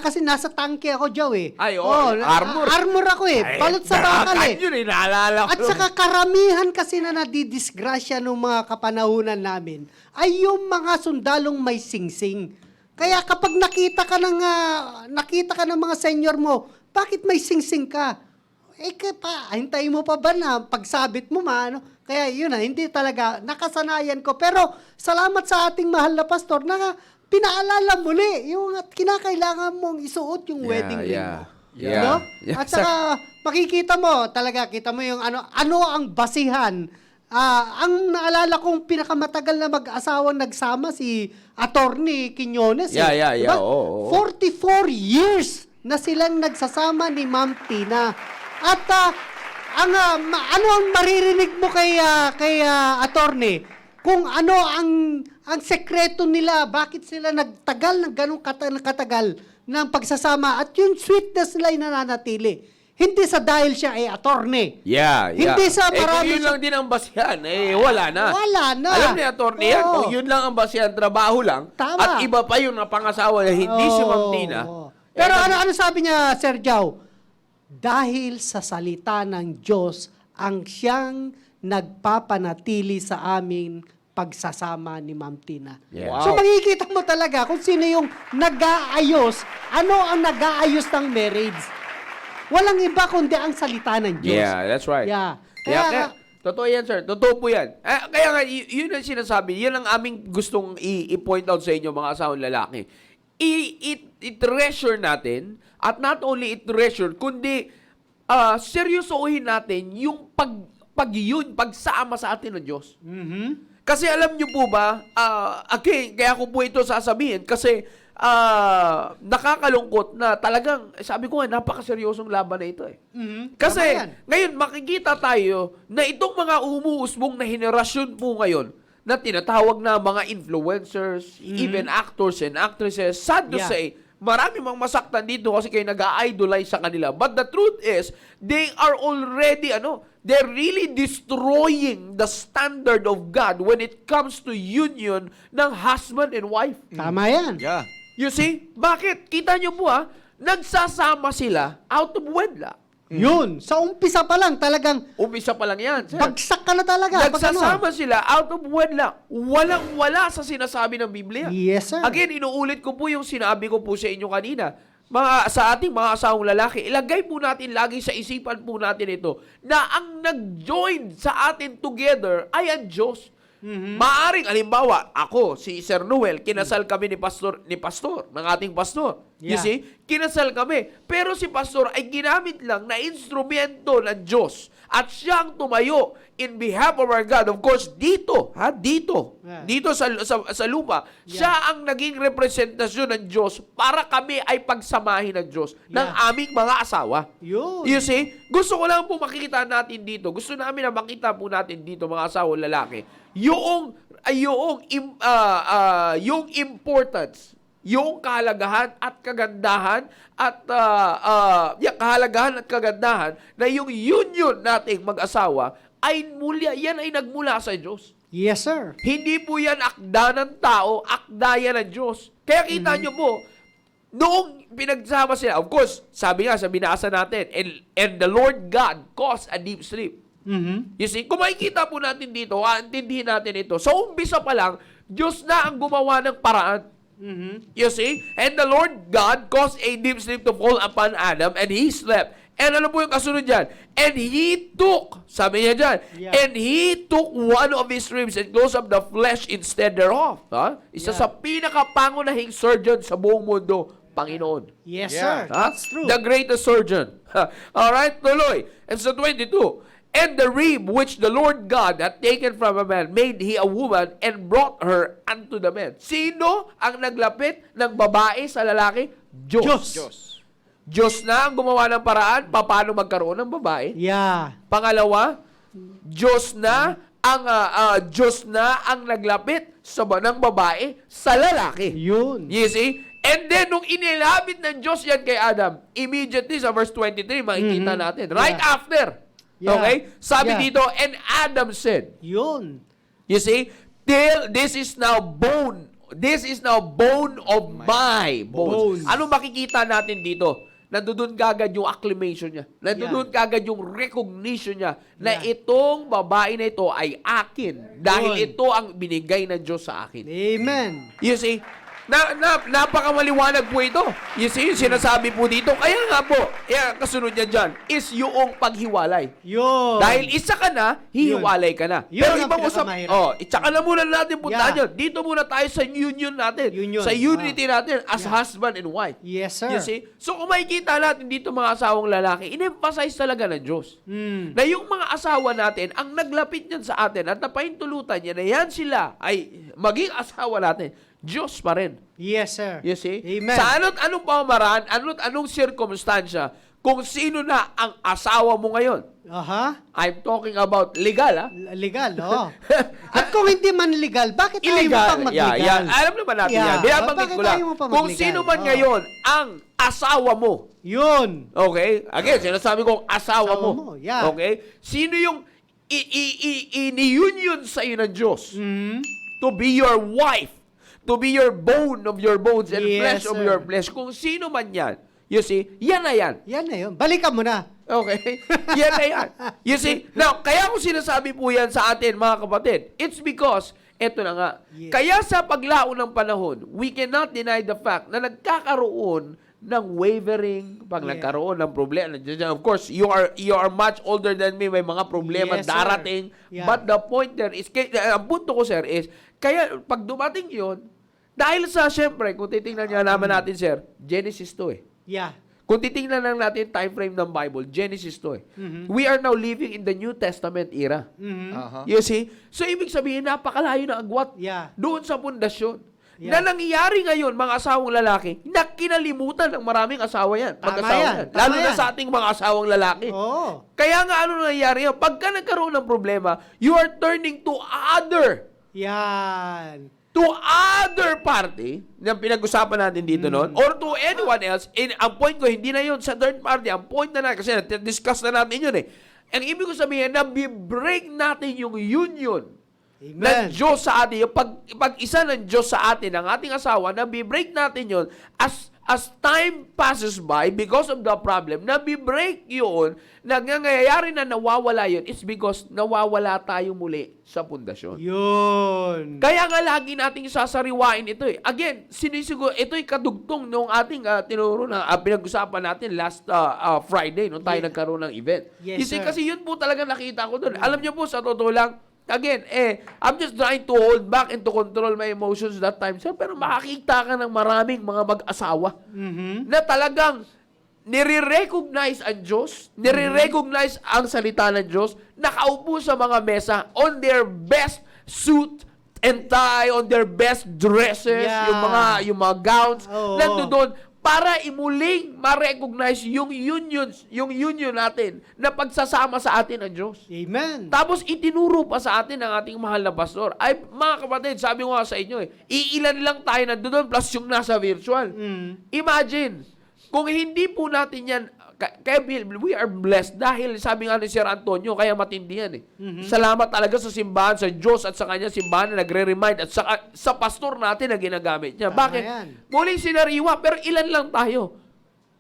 Speaker 4: kasi nasa tangke ako, Joe eh.
Speaker 2: Ay, armor.
Speaker 4: Armor ako eh. Balot sa bakal eh.
Speaker 2: Yun eh, naalala ko.
Speaker 4: At saka karamihan kasi na nadidisgrasya ng mga kapanahunan namin ay yung mga sundalong may singsing. Kaya kapag nakita ka ng mga senior mo, bakit may singsing ka? Hintayin mo pa ba na pagsabit mo Kaya yun hindi talaga nakasanayan ko. Pero salamat sa ating mahal na pastor na pinaalala muli yung kinakailangan mong isuot yung wedding ring mo.
Speaker 2: Yeah.
Speaker 4: No?
Speaker 2: Yeah.
Speaker 4: At saka makikita mo, kita mo yung ano ang basihan. Ang naalala kong pinakamatagal na mag-asawang nagsama si Attorney Quiñones.
Speaker 2: Yeah.
Speaker 4: Diba?
Speaker 2: Oo.
Speaker 4: 44 years na silang nagsasama ni Ma'am Tina. At ano ang maririnig mo kay Attorney? Kung ano ang sekreto nila, bakit sila nagtagal ng ganong katagal ng pagsasama at yung sweetness nila ay nananatili. Hindi sa dahil siya ay attorney.
Speaker 2: Yeah.
Speaker 4: Hindi sa
Speaker 2: kung
Speaker 4: marami
Speaker 2: yun lang din ang basihan, wala na.
Speaker 4: Wala na.
Speaker 2: Alam ni attorney yan,
Speaker 4: Oo.
Speaker 2: kung yun lang ang basihan, trabaho lang,
Speaker 4: Tama.
Speaker 2: at iba pa yung napangasawa na hindi si Ma'am Tina.
Speaker 4: Pero ano sabi niya, Sir Jao? Dahil sa salita ng Diyos ang siyang nagpapanatili sa amin pagsasama ni Ma'am Tina.
Speaker 2: Yeah.
Speaker 4: So makikita mo talaga kung sino yung nag-aayos, ano ang nag-aayos ng marriage. Walang iba kundi ang salita ng Diyos.
Speaker 2: Yeah, that's right.
Speaker 4: Yeah.
Speaker 2: Kaya, totoo yan, sir. Totoo po yan. Kaya nga, yun ang sinasabi. Yun ang aming gustong i-point out sa inyo, mga asawang lalaki. I-treasure natin, at not only i-treasure, kundi seryosohin natin yung pagsama sa atin ng Diyos. Kasi alam niyo po ba, kaya ko po ito sasabihin, kasi nakakalungkot na talagang, sabi ko nga, napakaseryosong laban na ito eh. Kasi,
Speaker 4: Tama yan.
Speaker 2: ngayon, makikita tayo na itong mga umuusbong na henerasyon po ngayon, na tinatawag na mga influencers, even actors and actresses, sad to
Speaker 4: Yeah.
Speaker 2: say, marami mang masaktan dito kasi kayo nag-idolize sa kanila. But the truth is, they are already, they're really destroying the standard of God when it comes to union ng husband and wife.
Speaker 4: Tama yan.
Speaker 3: Yeah.
Speaker 2: You see? Bakit? Kita nyo po nagsasama sila out of wedlock.
Speaker 4: Yun. Sa umpisa pa lang talagang
Speaker 2: Umpisa pa lang yan, sir.
Speaker 4: bagsak ka na talaga. Pag ano.
Speaker 2: Nagsasama sila out of wedlock. Walang-wala sa sinasabi ng Biblia.
Speaker 4: Yes, sir.
Speaker 2: Again, inuulit ko po yung sinabi ko po sa inyo kanina. Sa ating mga asawang lalaki, ilagay po natin lagi sa isipan po natin ito na ang nag-join sa atin together ay ang Diyos. Maaring, halimbawa, ako, si Sir Noel, kinasal kami ni pastor, ng ating pastor. You
Speaker 4: Yeah.
Speaker 2: see? Kinasal kami. Pero si pastor ay ginamit lang na instrumento ng Diyos. At siyang tumayo in behalf of our God. Of course, dito.
Speaker 4: Yeah.
Speaker 2: Dito sa lupa. Siya ang naging representasyon ng Diyos para kami ay pagsamahin ng Diyos ng aming mga asawa.
Speaker 4: Yun.
Speaker 2: You see? Gusto ko lang po makikita natin dito. Gusto namin na makita po natin dito, mga asawa lalaki. Yung importance, yung kahalagahan at kagandahan at na yung union nating mag-asawa yan ay nagmula sa Diyos.
Speaker 4: Yes, sir.
Speaker 2: Hindi po yan akda ng tao, akda yan ng Diyos. Kaya kita nyo po, noong pinagsama sila, of course, sabi nga sa binasa natin, and the Lord God caused a deep sleep. You see, kung makikita po natin dito, intindihin natin ito. Sa umpisa pa lang, Diyos na ang gumawa ng paraan. You see? And the Lord God caused a deep sleep to fall upon Adam, and he slept. And ano po yung kasunod dyan? And he took, sabi niya dyan, and he took one of his ribs and closed up the flesh instead thereof. Isa sa pinakapangunahing surgeon sa buong mundo, Panginoon.
Speaker 4: Yes,
Speaker 3: Yeah.
Speaker 4: sir. That's true.
Speaker 2: The greatest surgeon. Alright, tuloy. And sa 22, And the rib which the Lord God had taken from a man, made he a woman, and brought her unto the man. Sino ang naglapit ng babae sa lalaki? Diyos. Diyos na ang gumawa ng paraan paano magkaroon ng babae.
Speaker 4: Yeah.
Speaker 2: Pangalawa, Diyos na ang naglapit ng babae sa lalaki.
Speaker 4: Yun.
Speaker 2: You see? And then, nung inilapit ng Diyos yan kay Adam, immediately sa verse 23, makikita natin. Right after.
Speaker 4: Yeah.
Speaker 2: Okay? Sabi
Speaker 4: Yeah.
Speaker 2: dito, and Adam said,
Speaker 4: Yun.
Speaker 2: you see, till this is now bone. This is now bone of my bones.
Speaker 4: Bones.
Speaker 2: Ano makikita natin dito? Nandoon kagad yung acclamation niya. Nandoon kagad yung recognition niya na itong babae na ito ay akin dahil
Speaker 4: Yun.
Speaker 2: ito ang binigay ng Diyos sa akin.
Speaker 4: Amen.
Speaker 2: You see, napakamaliwanag po ito. You see, yung sinasabi po dito, kaya nga po, kasunod niya dyan, is yung paghiwalay.
Speaker 4: Yun.
Speaker 2: Dahil isa ka na, hihiwalay ka na.
Speaker 4: Yun
Speaker 2: Pero
Speaker 4: ang
Speaker 2: iba mo sa...
Speaker 4: pinakamahirap.
Speaker 2: Itsaka na muna natin puntahan
Speaker 4: Yeah.
Speaker 2: yun. Dito muna tayo sa union natin.
Speaker 4: Union.
Speaker 2: Sa unity natin as husband and wife.
Speaker 4: Yes, sir.
Speaker 2: You see? So kung makikita natin dito mga asawang lalaki, in-emphasize talaga ng Diyos. Na yung mga asawa natin, ang naglapit niyan sa atin at napahintulutan niya na yan sila ay maging asawa natin, Diyos pa rin.
Speaker 4: Yes, sir.
Speaker 2: You see?
Speaker 4: Amen.
Speaker 2: Sa anong pamamaraan, anong sirkumstansya, kung sino na ang asawa mo ngayon.
Speaker 4: Aha.
Speaker 2: I'm talking about legal, ha?
Speaker 4: Legal, oo. At kung hindi man legal, bakit tayo mo
Speaker 2: Illegal.
Speaker 4: pang mag-legal?
Speaker 2: Alam naman natin yan. Binabanggit
Speaker 4: Bakit
Speaker 2: ko lang.
Speaker 4: tayo mo pa
Speaker 2: Kung
Speaker 4: mag-legal?
Speaker 2: sino man
Speaker 4: Oo.
Speaker 2: ngayon ang asawa mo.
Speaker 4: Yun.
Speaker 2: Okay? Again, sinasabi kong asawa
Speaker 4: Asawa
Speaker 2: mo.
Speaker 4: mo, yeah.
Speaker 2: Okay? Sino yung ini-union sa iyo ng Diyos to be your wife, to be your bone of your bones and
Speaker 4: Yes,
Speaker 2: flesh of
Speaker 4: sir.
Speaker 2: your flesh. Kung sino man yan, you see, yan na yan.
Speaker 4: Yan na yun. Balikan mo na.
Speaker 2: Okay? Yan na yan. You see? Now, kaya ko sinasabi po yan sa atin, mga kapatid, it's because, eto na nga,
Speaker 4: Yes.
Speaker 2: kaya sa paglaon ng panahon, we cannot deny the fact na nagkakaroon ng wavering, pag
Speaker 4: Yeah.
Speaker 2: nagkaroon ng problema. Of course, you are much older than me, may mga problema
Speaker 4: Yes, sir.
Speaker 2: darating.
Speaker 4: Yeah.
Speaker 2: But the point there is, ang punto ko, sir, is, kaya pag dumating yon, dahil sa, syempre, kung titingnan nga naman natin, sir, Genesis 2 eh.
Speaker 4: Yeah.
Speaker 2: Kung titingnan lang natin time frame ng Bible, Genesis 2 eh. We are now living in the New Testament era. You see? So, ibig sabihin, napakalayo ng agwat
Speaker 4: Yeah.
Speaker 2: doon sa pundasyon.
Speaker 4: Yeah.
Speaker 2: Na nangyayari ngayon, mga asawang lalaki, na kinalimutan ng maraming asawa yan.
Speaker 4: Tama
Speaker 2: Mag-asawa
Speaker 4: yan,
Speaker 2: yan.
Speaker 4: tama
Speaker 2: Lalo na
Speaker 4: yan.
Speaker 2: sa ating mga asawang lalaki.
Speaker 4: Oo.
Speaker 2: Kaya nga, ano nangyayari yan? Pagka nagkaroon ng problema, you are turning to other party, na pinag-usapan natin dito noon, or to anyone else. Ang point ko, hindi na yun sa third party. Ang point na kasi discuss na natin yun eh. Ang ibig ko sabihin, na break natin yung union ng
Speaker 4: Amen.
Speaker 2: Diyos sa atin. Yung pag-isa ng Diyos sa atin, ang ating asawa, na break natin yun as time passes by because of the problem, na break yun, nangyayari na nawawala yun, it's because nawawala tayo muli sa pundasyon.
Speaker 4: Yun.
Speaker 2: Kaya nga lagi nating sasariwain ito eh. Again, sinisigo, ito'y kadugtong nung ating tinuro na pinag-usapan natin last Friday nung tayo nagkaroon ng event.
Speaker 4: Yes,
Speaker 2: Kasi
Speaker 4: sir.
Speaker 2: kasi yun po talaga nakita ko doon. Alam niyo po, sa totoo lang, again, I'm just trying to hold back and to control my emotions that time, sir. Pero makakita ka ng maraming mga mag-asawa na talagang nire-recognize ang Diyos, nire-recognize ang salita ng Diyos, nakaupo sa mga mesa on their best suit and tie, on their best dresses,
Speaker 4: Yeah.
Speaker 2: yung mga gowns,
Speaker 4: Oo.
Speaker 2: nandoon para imuling ma-recognize yung union natin na pagsasama sa atin ng Diyos.
Speaker 4: Amen.
Speaker 2: Tapos itinuro pa sa atin ng ating mahal na pastor. Ay, mga kapatid, sabi ko nga sa inyo iilan lang tayo nandoon plus yung nasa virtual. Imagine, kung hindi po natin yan, kaya we are blessed dahil sabi nga ni Sir Antonio, kaya matindi yan eh. Salamat talaga sa simbahan, sa Diyos at sa kanya simbahan na nagre-remind at sa pastor natin na ginagamit niya.
Speaker 4: Tama
Speaker 2: Bakit?
Speaker 4: yan.
Speaker 2: Muling sinariwa, pero ilan lang tayo.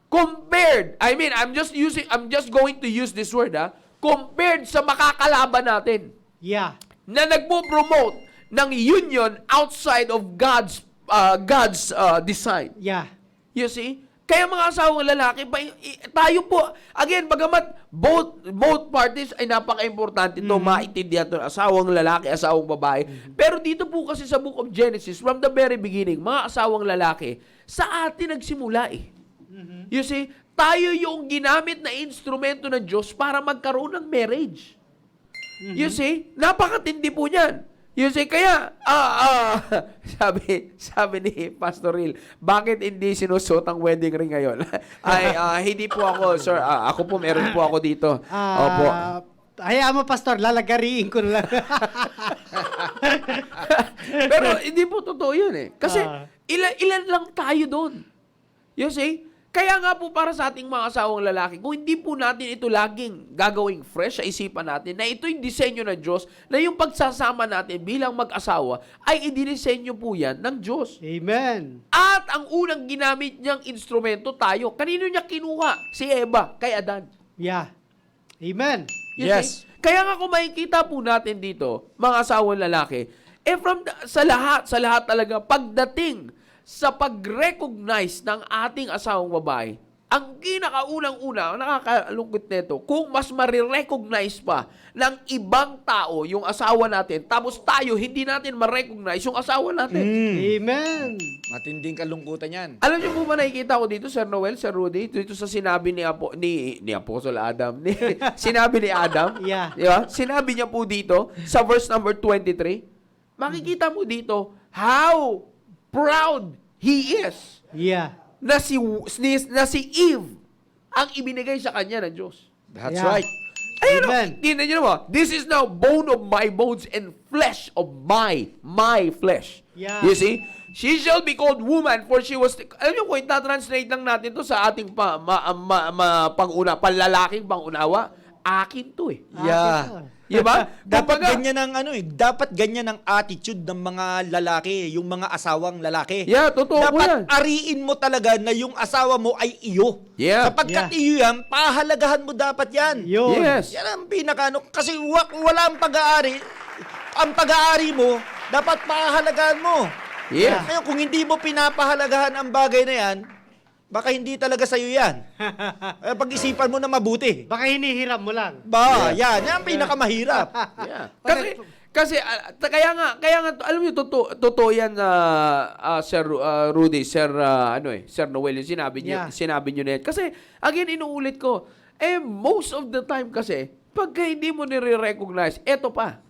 Speaker 2: Compared, I'm just going to use this word compared sa makakalaban natin
Speaker 4: Yeah.
Speaker 2: na nagpo-promote ng union outside of God's design.
Speaker 4: Yeah.
Speaker 2: You see? Kaya mga asawang lalaki, tayo po, again, bagamat both parties ay napaka-importante ito, maintindihan ito, asawang lalaki, asawang babae. Pero dito po kasi sa Book of Genesis, from the very beginning, mga asawang lalaki, sa atin nagsimula eh. You see? Tayo yung ginamit na instrumento ng Diyos para magkaroon ng marriage. You see? Napakatindi po niyan. You see, kaya, sabi ni Pastor Will, bakit hindi sinusuot ang wedding ring ngayon? Ay, hindi po ako, sir. Ako po, meron po ako dito. Opo.
Speaker 4: Hayaan mo, Pastor, lalagariin ko na lang.
Speaker 2: Pero hindi po totoo yun eh. Kasi ilan lang tayo doon. You see? Kaya nga po para sa ating mga asawang lalaki, kung hindi po natin ito laging gagawing fresh sa isipan natin, na ito yung disenyo ng Diyos, na yung pagsasama natin bilang mag-asawa, ay idinisenyo po yan ng Diyos.
Speaker 4: Amen.
Speaker 2: At ang unang ginamit niyang instrumento tayo, kanino niya kinuha? Si Eva, kay Adan.
Speaker 4: Yeah. Amen.
Speaker 2: You
Speaker 3: Yes.
Speaker 2: see? Kaya nga kung makikita po natin dito, mga asawang lalaki, sa lahat talaga, pagdating sa pag-recognize ng ating asawang babae, ang kinakaunang-una, nakakalungkot nito, kung mas marirecognize pa ng ibang tao yung asawa natin, tapos tayo hindi natin ma-recognize yung asawa natin.
Speaker 4: Amen.
Speaker 3: Matinding kalungkutan yan.
Speaker 2: Alam niyo po ba nakikita ko dito, Sir Noel, Sir Rudy, dito sa sinabi ni Apostol Adam, sinabi ni Adam,
Speaker 4: Yeah.
Speaker 2: di ba? Sinabi niya po dito, sa verse number 23, makikita mo dito, how proud he is
Speaker 4: Yeah.
Speaker 2: na si Eve ang ibinigay sa kanya ng Diyos.
Speaker 3: That's
Speaker 4: Yeah.
Speaker 3: right.
Speaker 2: Ayan o,
Speaker 4: Amen.
Speaker 2: tingnan niyo naman, this is now bone of my bones and flesh of my flesh.
Speaker 4: Yeah.
Speaker 2: You see? She shall be called woman for she was, alam niyo kung ita-translate lang natin to sa ating panlalaking pangunawa, akin to eh.
Speaker 3: Yeah.
Speaker 2: Diba?
Speaker 3: Dapat
Speaker 2: Kumbaga,
Speaker 3: ganyan ang dapat ganyan ang attitude ng mga lalaki, yung mga asawang lalaki.
Speaker 2: Yeah, totoo po yan.
Speaker 3: Dapat ariin mo talaga na yung asawa mo ay iyo.
Speaker 2: Yeah.
Speaker 3: Sapagkat iyo yan, pahalagahan mo dapat yan.
Speaker 4: Yun.
Speaker 2: Yes.
Speaker 3: Yan ang pinakano. Kasi wala ang pag-aari. Ang pag-aari mo, dapat pahalagahan mo.
Speaker 2: Yes.
Speaker 3: Ngayon, kung hindi mo pinapahalagahan ang bagay na yan, baka hindi talaga sa'yo yan. Pag-isipan mo na mabuti.
Speaker 4: Baka hinihiram mo lang.
Speaker 3: Yan ang pinakamahirap.
Speaker 2: Yeah. Kasi kaya nga alam niyo totoo yan Sir Rudy, Sir Sir Noel yung sinabi niyo net. Kasi again inuulit ko, most of the time kasi pagka hindi mo nire-recognize, eto pa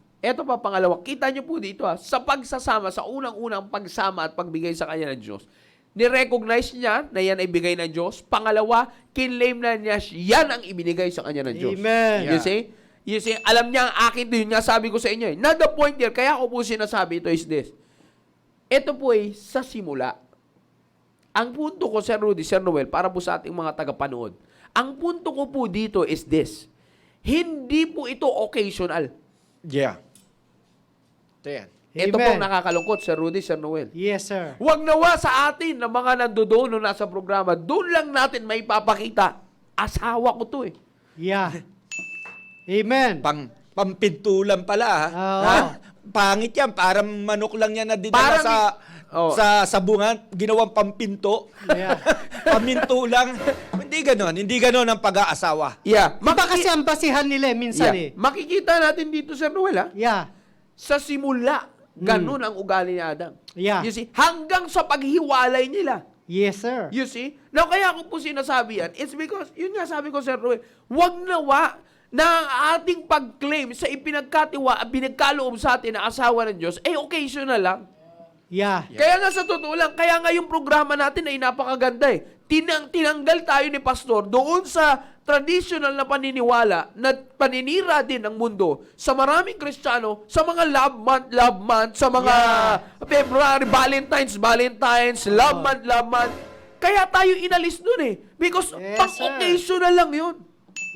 Speaker 2: pangalawa, kita niyo po dito sa pagsasama, sa unang-unang pagsama at pagbigay sa kanya ng Diyos. Ni-recognize niya na yan ay bigay ng Diyos. Pangalawa, kinlaim na niya yan ang ibinigay sa kanya ng Diyos.
Speaker 4: Amen.
Speaker 2: You see, alam niya ang akin din. Nga sabi ko sa inyo. Not the point here. Kaya ako po sinasabi ito is this. Ito po ay sa simula. Ang punto ko, Sir Rudy, Sir Noel, para po sa ating mga tagapanood. Ang punto ko po dito is this. Hindi po ito occasional.
Speaker 3: Yeah. Ito yan.
Speaker 2: Ito
Speaker 4: Amen.
Speaker 2: po nakakalungkot, Sir Rudy, Sir Noel.
Speaker 4: Yes, sir.
Speaker 2: Huwag nawa sa atin na mga nandoon nung nasa programa, doon lang natin may papakita. Asawa ko to eh.
Speaker 4: Yeah. Amen.
Speaker 3: Pampintulan pala, ha?
Speaker 4: Oo.
Speaker 3: Ha? Pangit yan. Parang manok lang yan na dinala
Speaker 2: Parang- Oh.
Speaker 3: sa sabungan. Ginawang pampinto.
Speaker 4: Yeah.
Speaker 3: Paminto lang. Hindi ganon ang pag-aasawa.
Speaker 2: Yeah.
Speaker 4: Iba kasi ang basihan nila minsan
Speaker 2: Yeah.
Speaker 4: eh.
Speaker 2: Makikita natin dito, Sir Noel, ha?
Speaker 4: Yeah.
Speaker 2: Sa simula, ganun ang ugali ni Adam.
Speaker 4: Yeah.
Speaker 2: You see? Hanggang sa paghiwalay nila.
Speaker 4: Yes, sir.
Speaker 2: You see? Now, kaya ko po sinasabi yan, it's because, yun nga sabi ko, Sir Noel, huwag nawa na ang ating pag-claim sa pinagkaloob sa atin na asawa ng Diyos, occasional lang.
Speaker 4: Yeah.
Speaker 2: Kaya nga sa totoo lang, kaya nga yung programa natin ay napakaganda eh. Tinanggal tayo ni Pastor doon sa traditional na paniniwala na paninira din ng mundo sa maraming Kristiyano, sa mga love month, sa mga February, Valentine's, love month. Kaya tayo inalis dun eh. Because
Speaker 4: Yes,
Speaker 2: pang-occasional lang yun.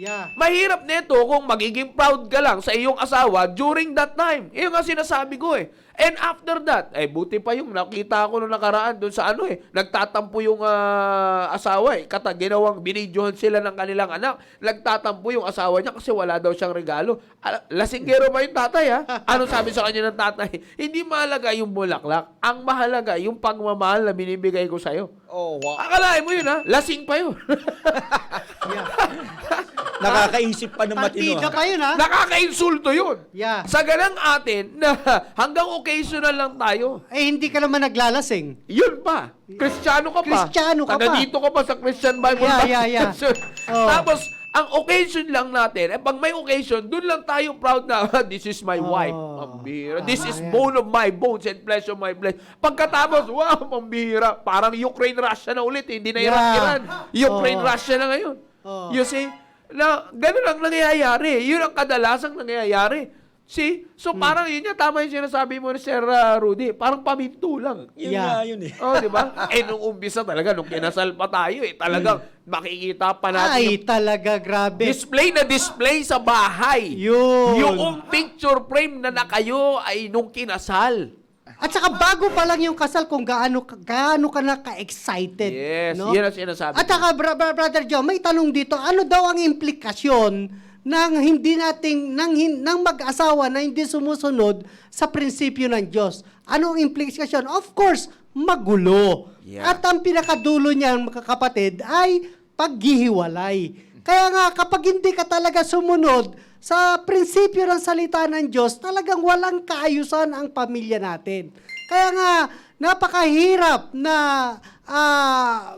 Speaker 4: Yeah.
Speaker 2: Mahirap nito kung magiging proud ka lang sa iyong asawa during that time. Iyon nga sinasabi ko eh. And after that, buti pa yung nakita ko nung nakaraan doon sa nagtatampo yung asawa eh. Ginawang binidyohan sila ng kanilang anak. Nagtatampo yung asawa niya kasi wala daw siyang regalo. Lasinggero ba yung tatay ha? Ano sabi sa kanya ng tatay? Hindi mahalaga yung bulaklak. Ang mahalaga yung pagmamahal na binibigay ko sa'yo.
Speaker 3: Oh, wow.
Speaker 2: Akalain mo yun ha? Lasing pa yun.
Speaker 3: Nakakaisip pa ng matino.
Speaker 4: Partida pa yun, ha?
Speaker 2: Nakaka-insulto yun.
Speaker 4: Yeah.
Speaker 2: Sa ganang atin na hanggang occasional lang tayo.
Speaker 4: Hindi ka naman naglalasing.
Speaker 2: Yun pa. Kristiyano ka pa.
Speaker 4: Kristiyano ka pa.
Speaker 2: Taga dito ka pa sa Christian Bible
Speaker 4: Yeah,
Speaker 2: Baptist
Speaker 4: yeah, yeah.
Speaker 2: Church.
Speaker 4: Oh.
Speaker 2: Tapos, Ang occasion lang natin, pag may occasion, dun lang tayo proud na, this is my wife. Pambihira. This is bone of my bones and flesh of my flesh. Pagkatapos, wow, pambihira. Parang Ukraine-Russia na ulit. Hindi na Iran. Ukraine-Russia na ngayon. You see? Na, ganun ang nangyayari. Yun ang kadalasang nangyayari. See? So, parang yun yung tama yung sinasabi mo ni Sir Rudy. Parang paminto lang.
Speaker 3: Yun nga yun eh.
Speaker 2: Oh, di ba? Nung umpisa talaga, nung kinasal pa tayo, talagang makikita pa natin
Speaker 4: Ay, talaga, grabe.
Speaker 2: display na display sa bahay.
Speaker 4: Yun.
Speaker 2: Yung picture frame na nakayo ay nung kinasal.
Speaker 4: At saka bago pa lang yung kasal kung gaano ka na ka-excited.
Speaker 2: Yes,
Speaker 4: no?
Speaker 2: yan ang sinasabi.
Speaker 4: At saka, Brother Joe, may tanong dito, ano daw ang implikasyon ng mag-asawa na hindi sumusunod sa prinsipyo ng Diyos? Ano ang implikasyon? Of course, magulo.
Speaker 2: Yeah.
Speaker 4: At ang pinakadulo niyan, mga kapatid, ay paghihiwalay. Kaya nga, kapag hindi ka talaga sumunod sa prinsipyo ng salita ng Diyos, talagang walang kaayusan ang pamilya natin. Kaya nga, napakahirap na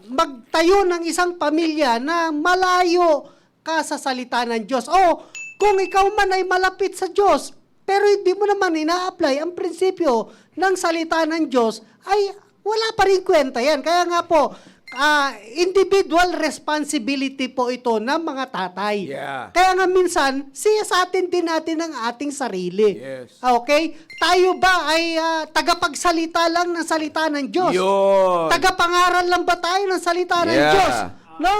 Speaker 4: magtayo ng isang pamilya na malayo ka sa salita ng Diyos. O, kung ikaw man ay malapit sa Diyos, pero hindi mo naman ina-apply ang prinsipyo ng salita ng Diyos, ay wala pa rin kwenta yan. Kaya nga po, individual responsibility po ito ng mga tatay.
Speaker 2: Yeah.
Speaker 4: Kaya nga minsan, siyasatin din natin ang ating sarili.
Speaker 2: Yes.
Speaker 4: Okay? Tayo ba ay tagapagsalita lang ng salita ng Diyos?
Speaker 2: Yun.
Speaker 4: Tagapangaral lang ba tayo ng salita ng
Speaker 2: Yeah.
Speaker 4: Diyos? No?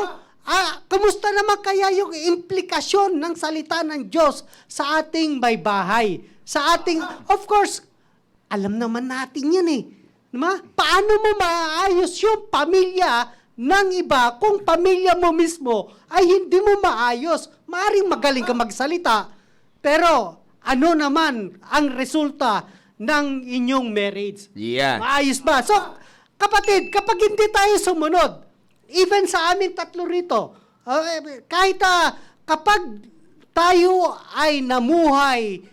Speaker 4: Kumusta naman kaya yung implikasyon ng salita ng Diyos sa ating may bahay? Sa ating, of course, alam naman natin yan eh. Diba? Paano mo maayos yung pamilya ng iba kung pamilya mo mismo ay hindi mo maayos? Maaring magaling ka magsalita, pero ano naman ang resulta ng inyong marriage?
Speaker 2: Yeah.
Speaker 4: Maayos ba? So, kapatid, kapag hindi tayo sumunod, even sa amin tatlo rito, kahit kapag tayo ay namuhay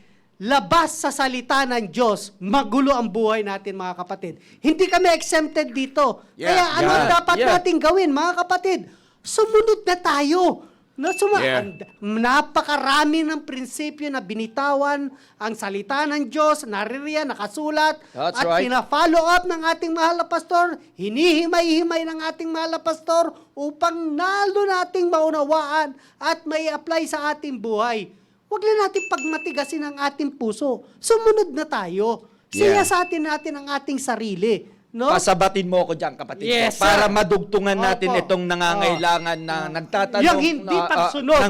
Speaker 4: labas sa salita ng Diyos, magulo ang buhay natin, mga kapatid. Hindi kami exempted dito.
Speaker 2: Yeah,
Speaker 4: Kaya ano ang
Speaker 2: yeah,
Speaker 4: dapat
Speaker 2: yeah.
Speaker 4: natin gawin, mga kapatid? Sumunod na tayo. No,
Speaker 2: Yeah.
Speaker 4: Napakarami ng prinsipyo na binitawan ang salita ng Diyos, naririyan, nakasulat,
Speaker 3: That's
Speaker 4: at
Speaker 3: right.
Speaker 4: pina-follow up ng ating mahal na pastor, hinihimay-himay ng ating mahal na pastor upang nalo nating maunawaan at may apply sa ating buhay. Huwag lang natin pagmatigasin ang ating puso. Sumunod na tayo.
Speaker 2: Yeah.
Speaker 4: Siyasatin natin ang ating sarili. No?
Speaker 3: Pasabatin mo ako dyan, kapatid.
Speaker 4: Yes,
Speaker 3: ko, para
Speaker 4: sir.
Speaker 3: madugtungan natin
Speaker 4: Opo.
Speaker 3: itong nangangailangan na nagtatanong
Speaker 4: Yung hindi pagsunod.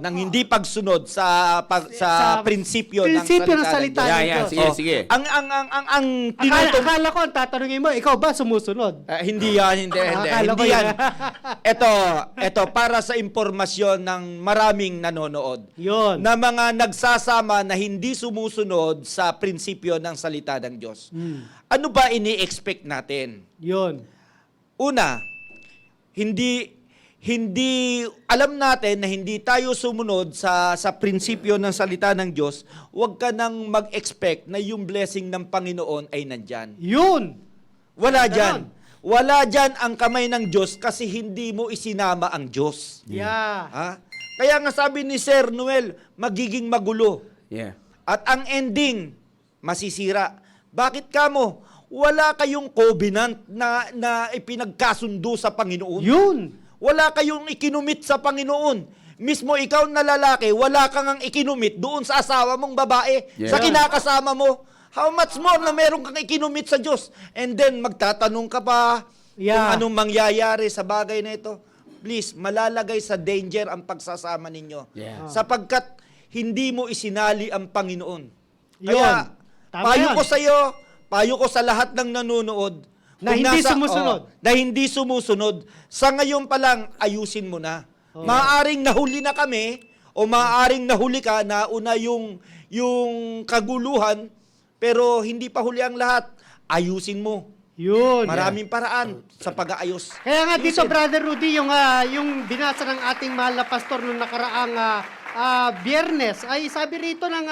Speaker 3: ng hindi pagsunod sa prinsipyo ng
Speaker 4: salita
Speaker 3: salita
Speaker 4: ng
Speaker 2: Yeah,
Speaker 3: ng
Speaker 2: yeah.
Speaker 3: Diyos.
Speaker 2: Sige,
Speaker 3: Oh,
Speaker 2: sige.
Speaker 3: Ang
Speaker 4: Akala ko, ang tatanungin mo, ikaw ba sumusunod?
Speaker 3: hindi yan, hindi
Speaker 4: Akala ko
Speaker 3: yan.
Speaker 4: yan.
Speaker 3: Ito para sa impormasyon ng maraming nanonood.
Speaker 4: Yun.
Speaker 3: Na mga nagsasama na hindi sumusunod sa prinsipyo ng salita ng Diyos. Ano ba ini-expect natin?
Speaker 4: Yun.
Speaker 3: Una, hindi alam natin na hindi tayo sumunod sa prinsipyo ng salita ng Diyos. Huwag ka nang mag-expect na yung blessing ng Panginoon ay nandyan.
Speaker 4: Yun.
Speaker 3: Wala
Speaker 4: Ganon.
Speaker 3: dyan. Wala dyan ang kamay ng Diyos kasi hindi mo isinama ang Diyos.
Speaker 4: Yeah.
Speaker 3: Ha? Kaya nga sabi ni Sir Noel, magiging magulo.
Speaker 2: Yeah.
Speaker 3: At ang ending, masisira. Bakit kamo? Wala kayong covenant na ipinagkasundo sa Panginoon.
Speaker 4: Yun.
Speaker 3: Wala kayong ikinumit sa Panginoon. Mismo ikaw na lalaki, wala kang ang ikinumit doon sa asawa mong babae,
Speaker 2: Yeah.
Speaker 3: sa kinakasama mo. How much more na meron kang ikinumit sa Diyos? And then, magtatanong ka pa
Speaker 4: Yeah.
Speaker 3: kung anong mangyayari sa bagay na ito. Please, malalagay sa danger ang pagsasama ninyo.
Speaker 2: Yeah.
Speaker 3: Sapagkat hindi mo isinali ang Panginoon.
Speaker 4: Yun.
Speaker 3: Kaya,
Speaker 4: Tama
Speaker 3: payo
Speaker 4: yan.
Speaker 3: ko sa iyo, payo ko sa lahat ng nanonood,
Speaker 4: Na
Speaker 3: kung
Speaker 4: hindi sumusunod.
Speaker 3: na hindi sumusunod, sa ngayon pa lang, ayusin mo na. Maaaring nahuli na kami, o maaaring nahuli ka, nauna yung kaguluhan, pero hindi pa huli ang lahat. Ayusin mo.
Speaker 4: Yun.
Speaker 3: Maraming paraan sa pag-aayos.
Speaker 4: Kaya nga dito,
Speaker 3: Ayusin.
Speaker 4: Brother Rudy, yung binasa ng ating mahal na pastor nung nakaraang Biyernes, ay sabi rito ng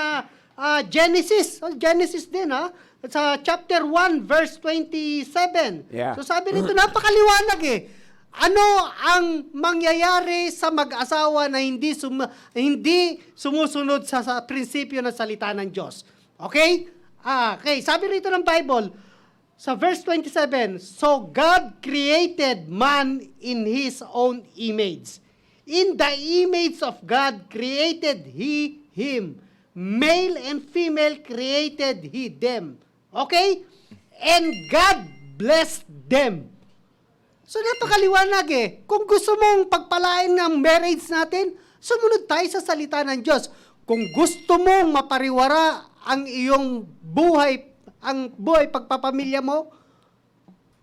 Speaker 4: Genesis. Genesis din, ha? Sa chapter 1, verse 27.
Speaker 2: Yeah.
Speaker 4: So sabi rito, napakaliwanag eh. ano ang mangyayari sa mag-asawa na hindi sumusunod sa prinsipyo ng salita ng Diyos. Okay? Okay, sabi rito ng Bible, sa verse 27, so God created man in His own image. In the image of God created He him. Male and female created He them. Okay? And God blessed them. So napakaliwanag eh. Kung gusto mong pagpalain ng marriage natin, sumunod tayo sa salita ng Diyos. Kung gusto mong mapariwara ang iyong buhay, ang buhay pagpapamilya mo,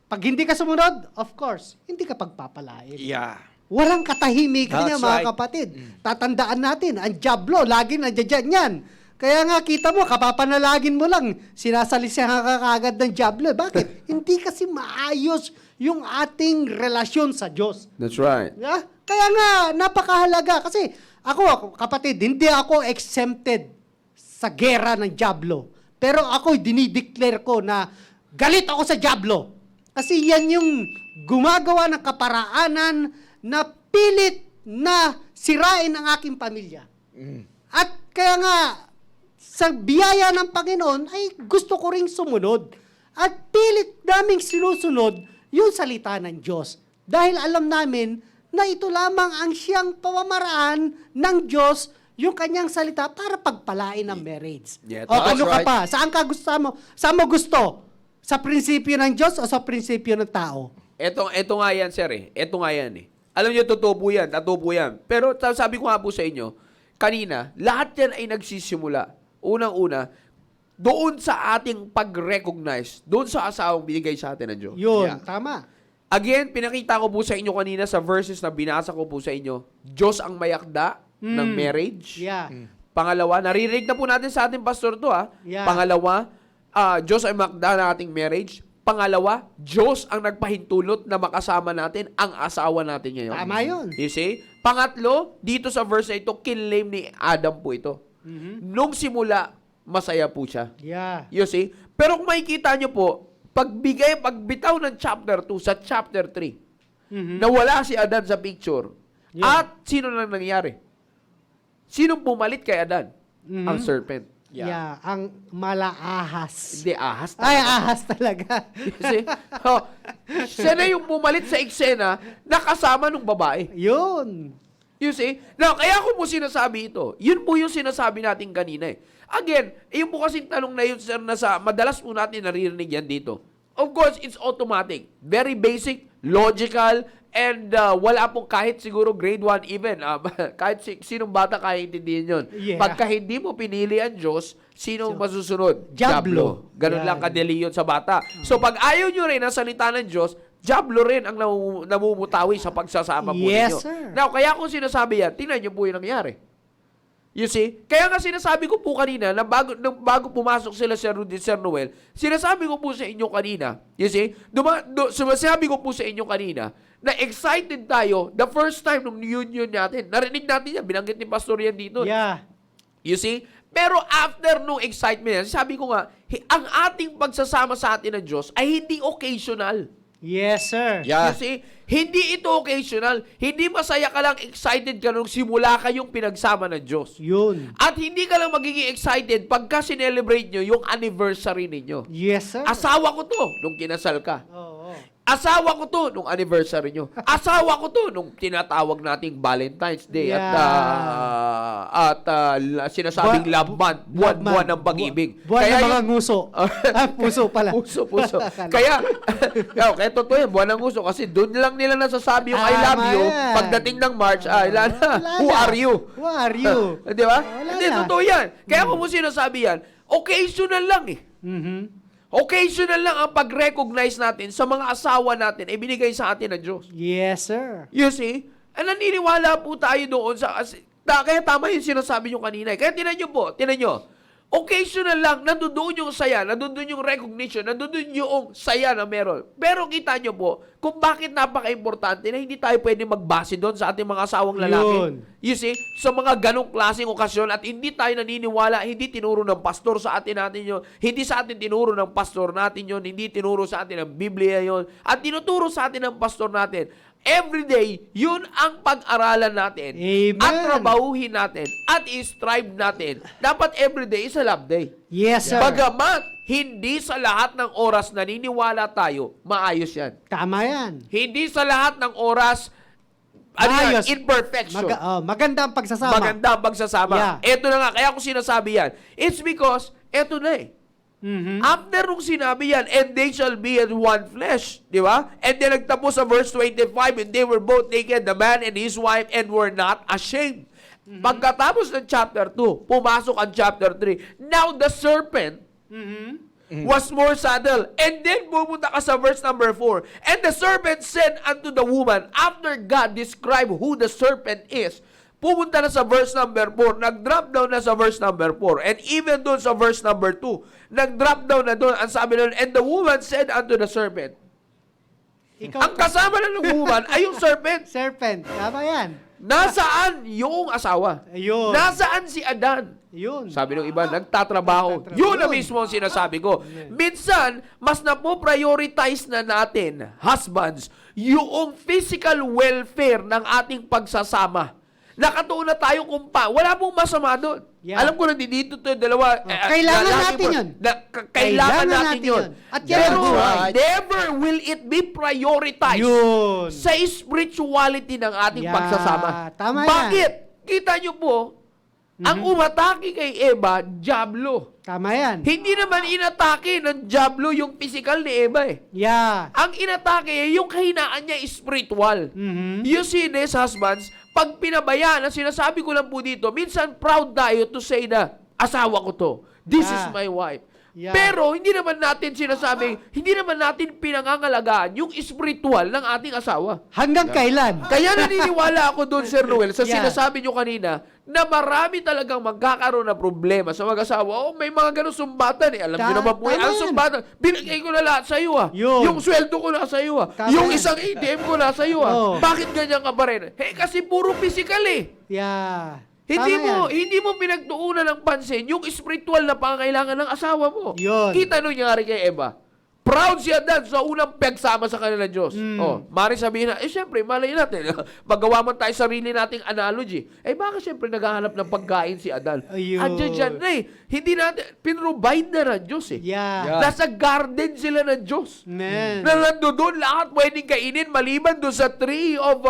Speaker 4: pag hindi ka sumunod, of course, hindi ka pagpapalain.
Speaker 2: Yeah.
Speaker 4: Walang katahimikan
Speaker 2: That's
Speaker 4: niya, mga
Speaker 2: right.
Speaker 4: kapatid. Tatandaan natin, ang Diablo, lagi nandiyan yan. Kaya nga, kita mo, kapapanalagin mo lang, sinasalisahan ka kagad ng Diablo. Bakit? Hindi kasi maayos yung ating relasyon sa Diyos.
Speaker 2: That's right.
Speaker 4: Yeah? Kaya nga, napakahalaga. Kasi ako, kapatid, hindi ako exempted sa gera ng Diablo. Pero ako, dinideclare ko na galit ako sa Diablo. Kasi yan yung gumagawa ng kaparaanan na pilit na sirain ang aking pamilya. At kaya nga, sa biyaya ng Panginoon, ay gusto ko ring sumunod. At pilit naming sinusunod yung salita ng Diyos. Dahil alam namin na ito lamang ang siyang pamamaraan ng Diyos, yung kanyang salita para pagpalain ang marriage.
Speaker 2: Yeah,
Speaker 4: O
Speaker 2: that's
Speaker 4: ano ka
Speaker 2: right.
Speaker 4: pa? Saan ka gusto mo? Saan mo gusto? Sa prinsipyo ng Diyos o sa prinsipyo ng tao?
Speaker 2: Eto nga yan, sir eh. Eto nga yan eh. Alam niyo, totoo po yan. Pero sabi ko nga po sa inyo, kanina, lahat yan ay nagsisimula. Unang-una, doon sa ating pag-recognize, doon sa asawang binigay sa atin ng Diyos.
Speaker 4: Yun,
Speaker 3: Yeah.
Speaker 4: tama.
Speaker 2: Again, pinakita ko po sa inyo kanina sa verses na binasa ko po sa inyo, Diyos ang mayakda ng marriage.
Speaker 4: Yeah.
Speaker 2: Pangalawa, naririnig na po natin sa ating pastor to ha.
Speaker 4: Yeah.
Speaker 2: Pangalawa, Diyos ay makda ng ating marriage. Pangalawa, Diyos ang nagpahintulot na makasama natin ang asawa natin ngayon.
Speaker 4: Tama yun.
Speaker 2: You see? Pangatlo, dito sa verse na ito, kinlaim ni Adam po ito. Nung simula, masaya po siya.
Speaker 4: Yeah.
Speaker 2: You see? Pero kung makikita nyo po, pagbitaw ng chapter 2 sa chapter 3, nawala si Adan sa picture.
Speaker 4: Yeah.
Speaker 2: At sino lang nangyari? Sino pumalit kay Adan? Ang serpent.
Speaker 4: Yeah. Ang malaahas.
Speaker 2: Hindi, ahas
Speaker 4: Ay,
Speaker 2: talaga.
Speaker 4: ahas talaga.
Speaker 2: You see? Oh, siya na yung pumalit sa eksena na kasama ng babae.
Speaker 4: Yun.
Speaker 2: You see? Now, kaya ko po sinasabi ito. Yun po yung sinasabi natin kanina eh. Again, yun po kasing tanong na yun, sir, na madalas po natin naririnig yan dito. Of course, it's automatic. Very basic, logical, and wala pong kahit siguro grade 1 even. Kahit sinong bata kaya intindihin yun.
Speaker 4: Yeah.
Speaker 2: Pagka hindi mo pinili ang Diyos, sino masusunod?
Speaker 4: Diablo.
Speaker 2: Ganun
Speaker 4: Yan.
Speaker 2: lang kadali yun sa bata. So, pag ayaw nyo rin ang salita ng Diyos, Diablo rin ang namumutawi sa pagsasama po
Speaker 4: Yes,
Speaker 2: ninyo.
Speaker 4: sir.
Speaker 2: Now, kaya kung sinasabi yan, tingnan nyo po yung nangyari. You see? Kaya nga sinasabi ko po kanina, na bago pumasok sila Sir Rudy, Sir Noel, sinasabi ko po sa inyo kanina, you see? Sinasabi ko po sa inyo kanina, na excited tayo the first time nung union natin. Narinig natin yan, binanggit ni Pastor yan dito.
Speaker 4: Yeah.
Speaker 2: You see? Pero after nung excitement yan, sabi ko nga, ang ating pagsasama sa atin ng Diyos ay hindi occasional.
Speaker 4: Yes, sir.
Speaker 3: Yeah.
Speaker 2: You see? Hindi ito occasional. Hindi masaya ka lang, excited ka nung simula kayong pinagsama ng Diyos.
Speaker 4: Yun.
Speaker 2: At hindi ka lang magiging excited pagka sinelebrate nyo yung anniversary ninyo.
Speaker 4: Yes, sir.
Speaker 2: Asawa ko to nung kinasal ka.
Speaker 4: Oo.
Speaker 2: Asawa ko to nung anniversary nyo. Asawa ko to nung tinatawag nating Valentine's Day
Speaker 4: Yeah.
Speaker 2: at sinasabing love month, buwan ng pag-ibig.
Speaker 4: Buwan ng mga
Speaker 2: yun-
Speaker 4: nguso. Puso pala.
Speaker 2: Puso. kaya totoo yan, buwan ng nguso kasi doon lang nila nasasabi yung I love
Speaker 4: Tama
Speaker 2: you.
Speaker 4: yan.
Speaker 2: Pagdating ng March, ilan na?
Speaker 4: Wala
Speaker 2: Who
Speaker 4: na.
Speaker 2: are you?
Speaker 4: Who are you?
Speaker 2: Di ba?
Speaker 4: Wala
Speaker 2: Hindi,
Speaker 4: na.
Speaker 2: totoo yan. Kaya kung mo sinasabi yan, occasional lang eh. Occasional lang ang pag-recognize natin sa mga asawa natin ay binigay sa atin ng Diyos.
Speaker 4: Yes, sir.
Speaker 2: You see? Naniniwala po tayo doon kaya tama yung sinasabi nyo kanina. Kaya tinan nyo. Occasional lang, nandoon yung saya, nandoon yung recognition, nandoon yung saya na meron. Pero kita nyo po, kung bakit napaka-importante na hindi tayo pwede magbase doon sa ating mga asawang lalaki.
Speaker 4: Yun.
Speaker 2: You see? Sa mga ganong klaseng okasyon at hindi tayo naniniwala, hindi tinuro ng pastor sa atin natin yun, hindi sa atin tinuro ng pastor natin yun, hindi tinuro sa atin ng Biblia yun, at tinuturo sa atin ng pastor natin. everyday, yun ang pag-aralan natin.
Speaker 4: Amen.
Speaker 2: At trabahuhin natin. At i-strive natin. Dapat everyday is a love day.
Speaker 4: Yes, sir.
Speaker 2: Bagamat, hindi sa lahat ng oras naniniwala tayo, maayos yan.
Speaker 4: Tama yan.
Speaker 2: Hindi sa lahat ng oras,
Speaker 4: Maayos.
Speaker 2: imperfection.
Speaker 4: Maganda ang pagsasama.
Speaker 2: Maganda ang pagsasama.
Speaker 4: Yeah.
Speaker 2: Ito na nga, kaya ko sinasabi yan. It's because, eto na eh.
Speaker 4: Mhm.
Speaker 2: After nung sinabi yan, and they shall be as one flesh. Di ba? And then nagtapos sa verse 25, and they were both naked, the man and his wife, and were not ashamed. Pagkatapos ng chapter 2, pumasok ang chapter 3. Now the serpent was more subtle. And then pumunta ka sa verse number 4. And the serpent said unto the woman, after God described who the serpent is, pumunta na sa verse number 4, nag-drop down na sa verse number 4. And even doon sa verse number 2, nag-drop down na doon, ang sabi doon, and the woman said unto the serpent. Ang kasama na ng woman ay yung serpent.
Speaker 4: Serpent. Tama yan.
Speaker 2: Nasaan yung asawa?
Speaker 4: Ayun.
Speaker 2: Nasaan si Adan?
Speaker 4: Yun.
Speaker 2: Sabi ng iba, nagtatrabaho. Yun na mismo ang sinasabi ko. Minsan, mas napo-prioritize na natin, husbands, yung physical welfare ng ating pagsasama. Nakatuon na tayo kung wala pong masama doon.
Speaker 4: Yeah.
Speaker 2: Alam ko na dito to dalawa.
Speaker 4: Kailangan natin yun.
Speaker 2: Kailangan natin yun.
Speaker 4: At yan
Speaker 2: Pero
Speaker 4: ang buhay.
Speaker 2: never will it be prioritized
Speaker 4: Yun.
Speaker 2: sa spirituality ng ating
Speaker 4: Yeah,
Speaker 2: pagsasama.
Speaker 4: tama
Speaker 2: Bakit? Kita nyo po, ang umatake kay Eva, Diablo.
Speaker 4: Tama yan.
Speaker 2: Hindi naman inatake ng Diablo yung physical ni Eva eh.
Speaker 4: Yeah.
Speaker 2: Ang inatake yung kahinaan niya spiritual.
Speaker 4: Mhm.
Speaker 2: You see this, husbands, pag pinabayaan, ang sinasabi ko lang po dito, minsan proud tayo to say na, asawa ko to. This is
Speaker 4: Yeah.
Speaker 2: my wife.
Speaker 4: Yeah.
Speaker 2: Pero hindi naman natin sinasabing, hindi naman natin pinangangalagaan yung spiritual ng ating asawa.
Speaker 4: Hanggang kailan?
Speaker 2: Kaya naniniwala ako doon, Sir Noel, sa
Speaker 4: Yeah.
Speaker 2: sinasabi nyo kanina, na marami talagang magkakaroon ng problema sa mag-asawa. Oh, may mga ganun sumbatan eh. Alam nyo naman po,
Speaker 4: Tama
Speaker 2: ang
Speaker 4: yan.
Speaker 2: sumbatan, binigay ko na lahat sa iyo ah.
Speaker 4: Yun.
Speaker 2: Yung sweldo ko na sa iyo ah.
Speaker 4: Tama
Speaker 2: Yung
Speaker 4: yan.
Speaker 2: isang ATM ko na sa iyo ah.
Speaker 4: Oh.
Speaker 2: Bakit ganyan ka pa rin? Kasi puro physical eh.
Speaker 4: Yeah.
Speaker 2: Hindi
Speaker 4: Tama yan.
Speaker 2: hindi mo pinagtuunan ng pansin yung spiritual na pangangailangan ng asawa mo.
Speaker 4: Yun.
Speaker 2: Kita nung nangyari kay Eva. Proud siya dad sa unang pagsama sa kanila Diyos. Oh, mari sabihin na, syempre, malay natin, magawa man tayo sarili nating analogy. Bakit syempre naghahanap ng pagkain si Adan?
Speaker 4: Ayun.
Speaker 2: Andiyan dyan na eh. Hindi natin, pinrovide na ng Diyos eh.
Speaker 4: Yeah.
Speaker 2: Nasa garden sila ng Diyos.
Speaker 4: Man.
Speaker 2: Na nandoon lahat pwedeng kainin maliban doon sa tree of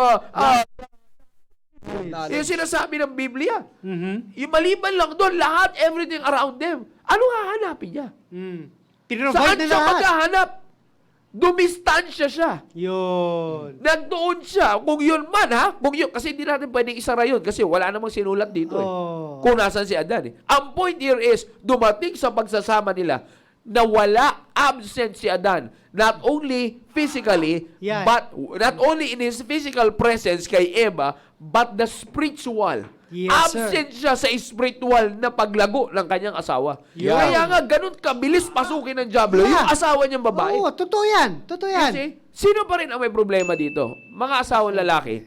Speaker 2: yung sinasabi ng Biblia.
Speaker 4: Mhm.
Speaker 2: Yung maliban lang doon, lahat, everything around them. Ano hahanapin niya?
Speaker 4: Pinrovide
Speaker 2: Saan
Speaker 4: na
Speaker 2: siya
Speaker 4: lahat.
Speaker 2: maghahanap? Dumistansya siya.
Speaker 4: Yun.
Speaker 2: Nandoon siya. Kung yun man, ha? Kung yun, kasi hindi natin pwedeng isara yun kasi wala namang sinulat dito eh.
Speaker 4: Oh.
Speaker 2: Kung nasan si Adan eh. Ang point here is, dumating sa pagsasama nila na wala absent si Adan. Not only physically,
Speaker 4: Yeah.
Speaker 2: but not only in his physical presence kay Eva, but the spiritual.
Speaker 4: Yes,
Speaker 2: Absent siya sa spiritual na paglago ng kanyang asawa.
Speaker 4: Yeah.
Speaker 2: Kaya nga, ganun kabilis pasukin ng Diablo
Speaker 4: Yeah.
Speaker 2: yung asawa niyang babae.
Speaker 4: Oo, totoo yan. Totoo yan.
Speaker 2: Kasi, sino pa rin ang may problema dito? Mga asawang lalaki.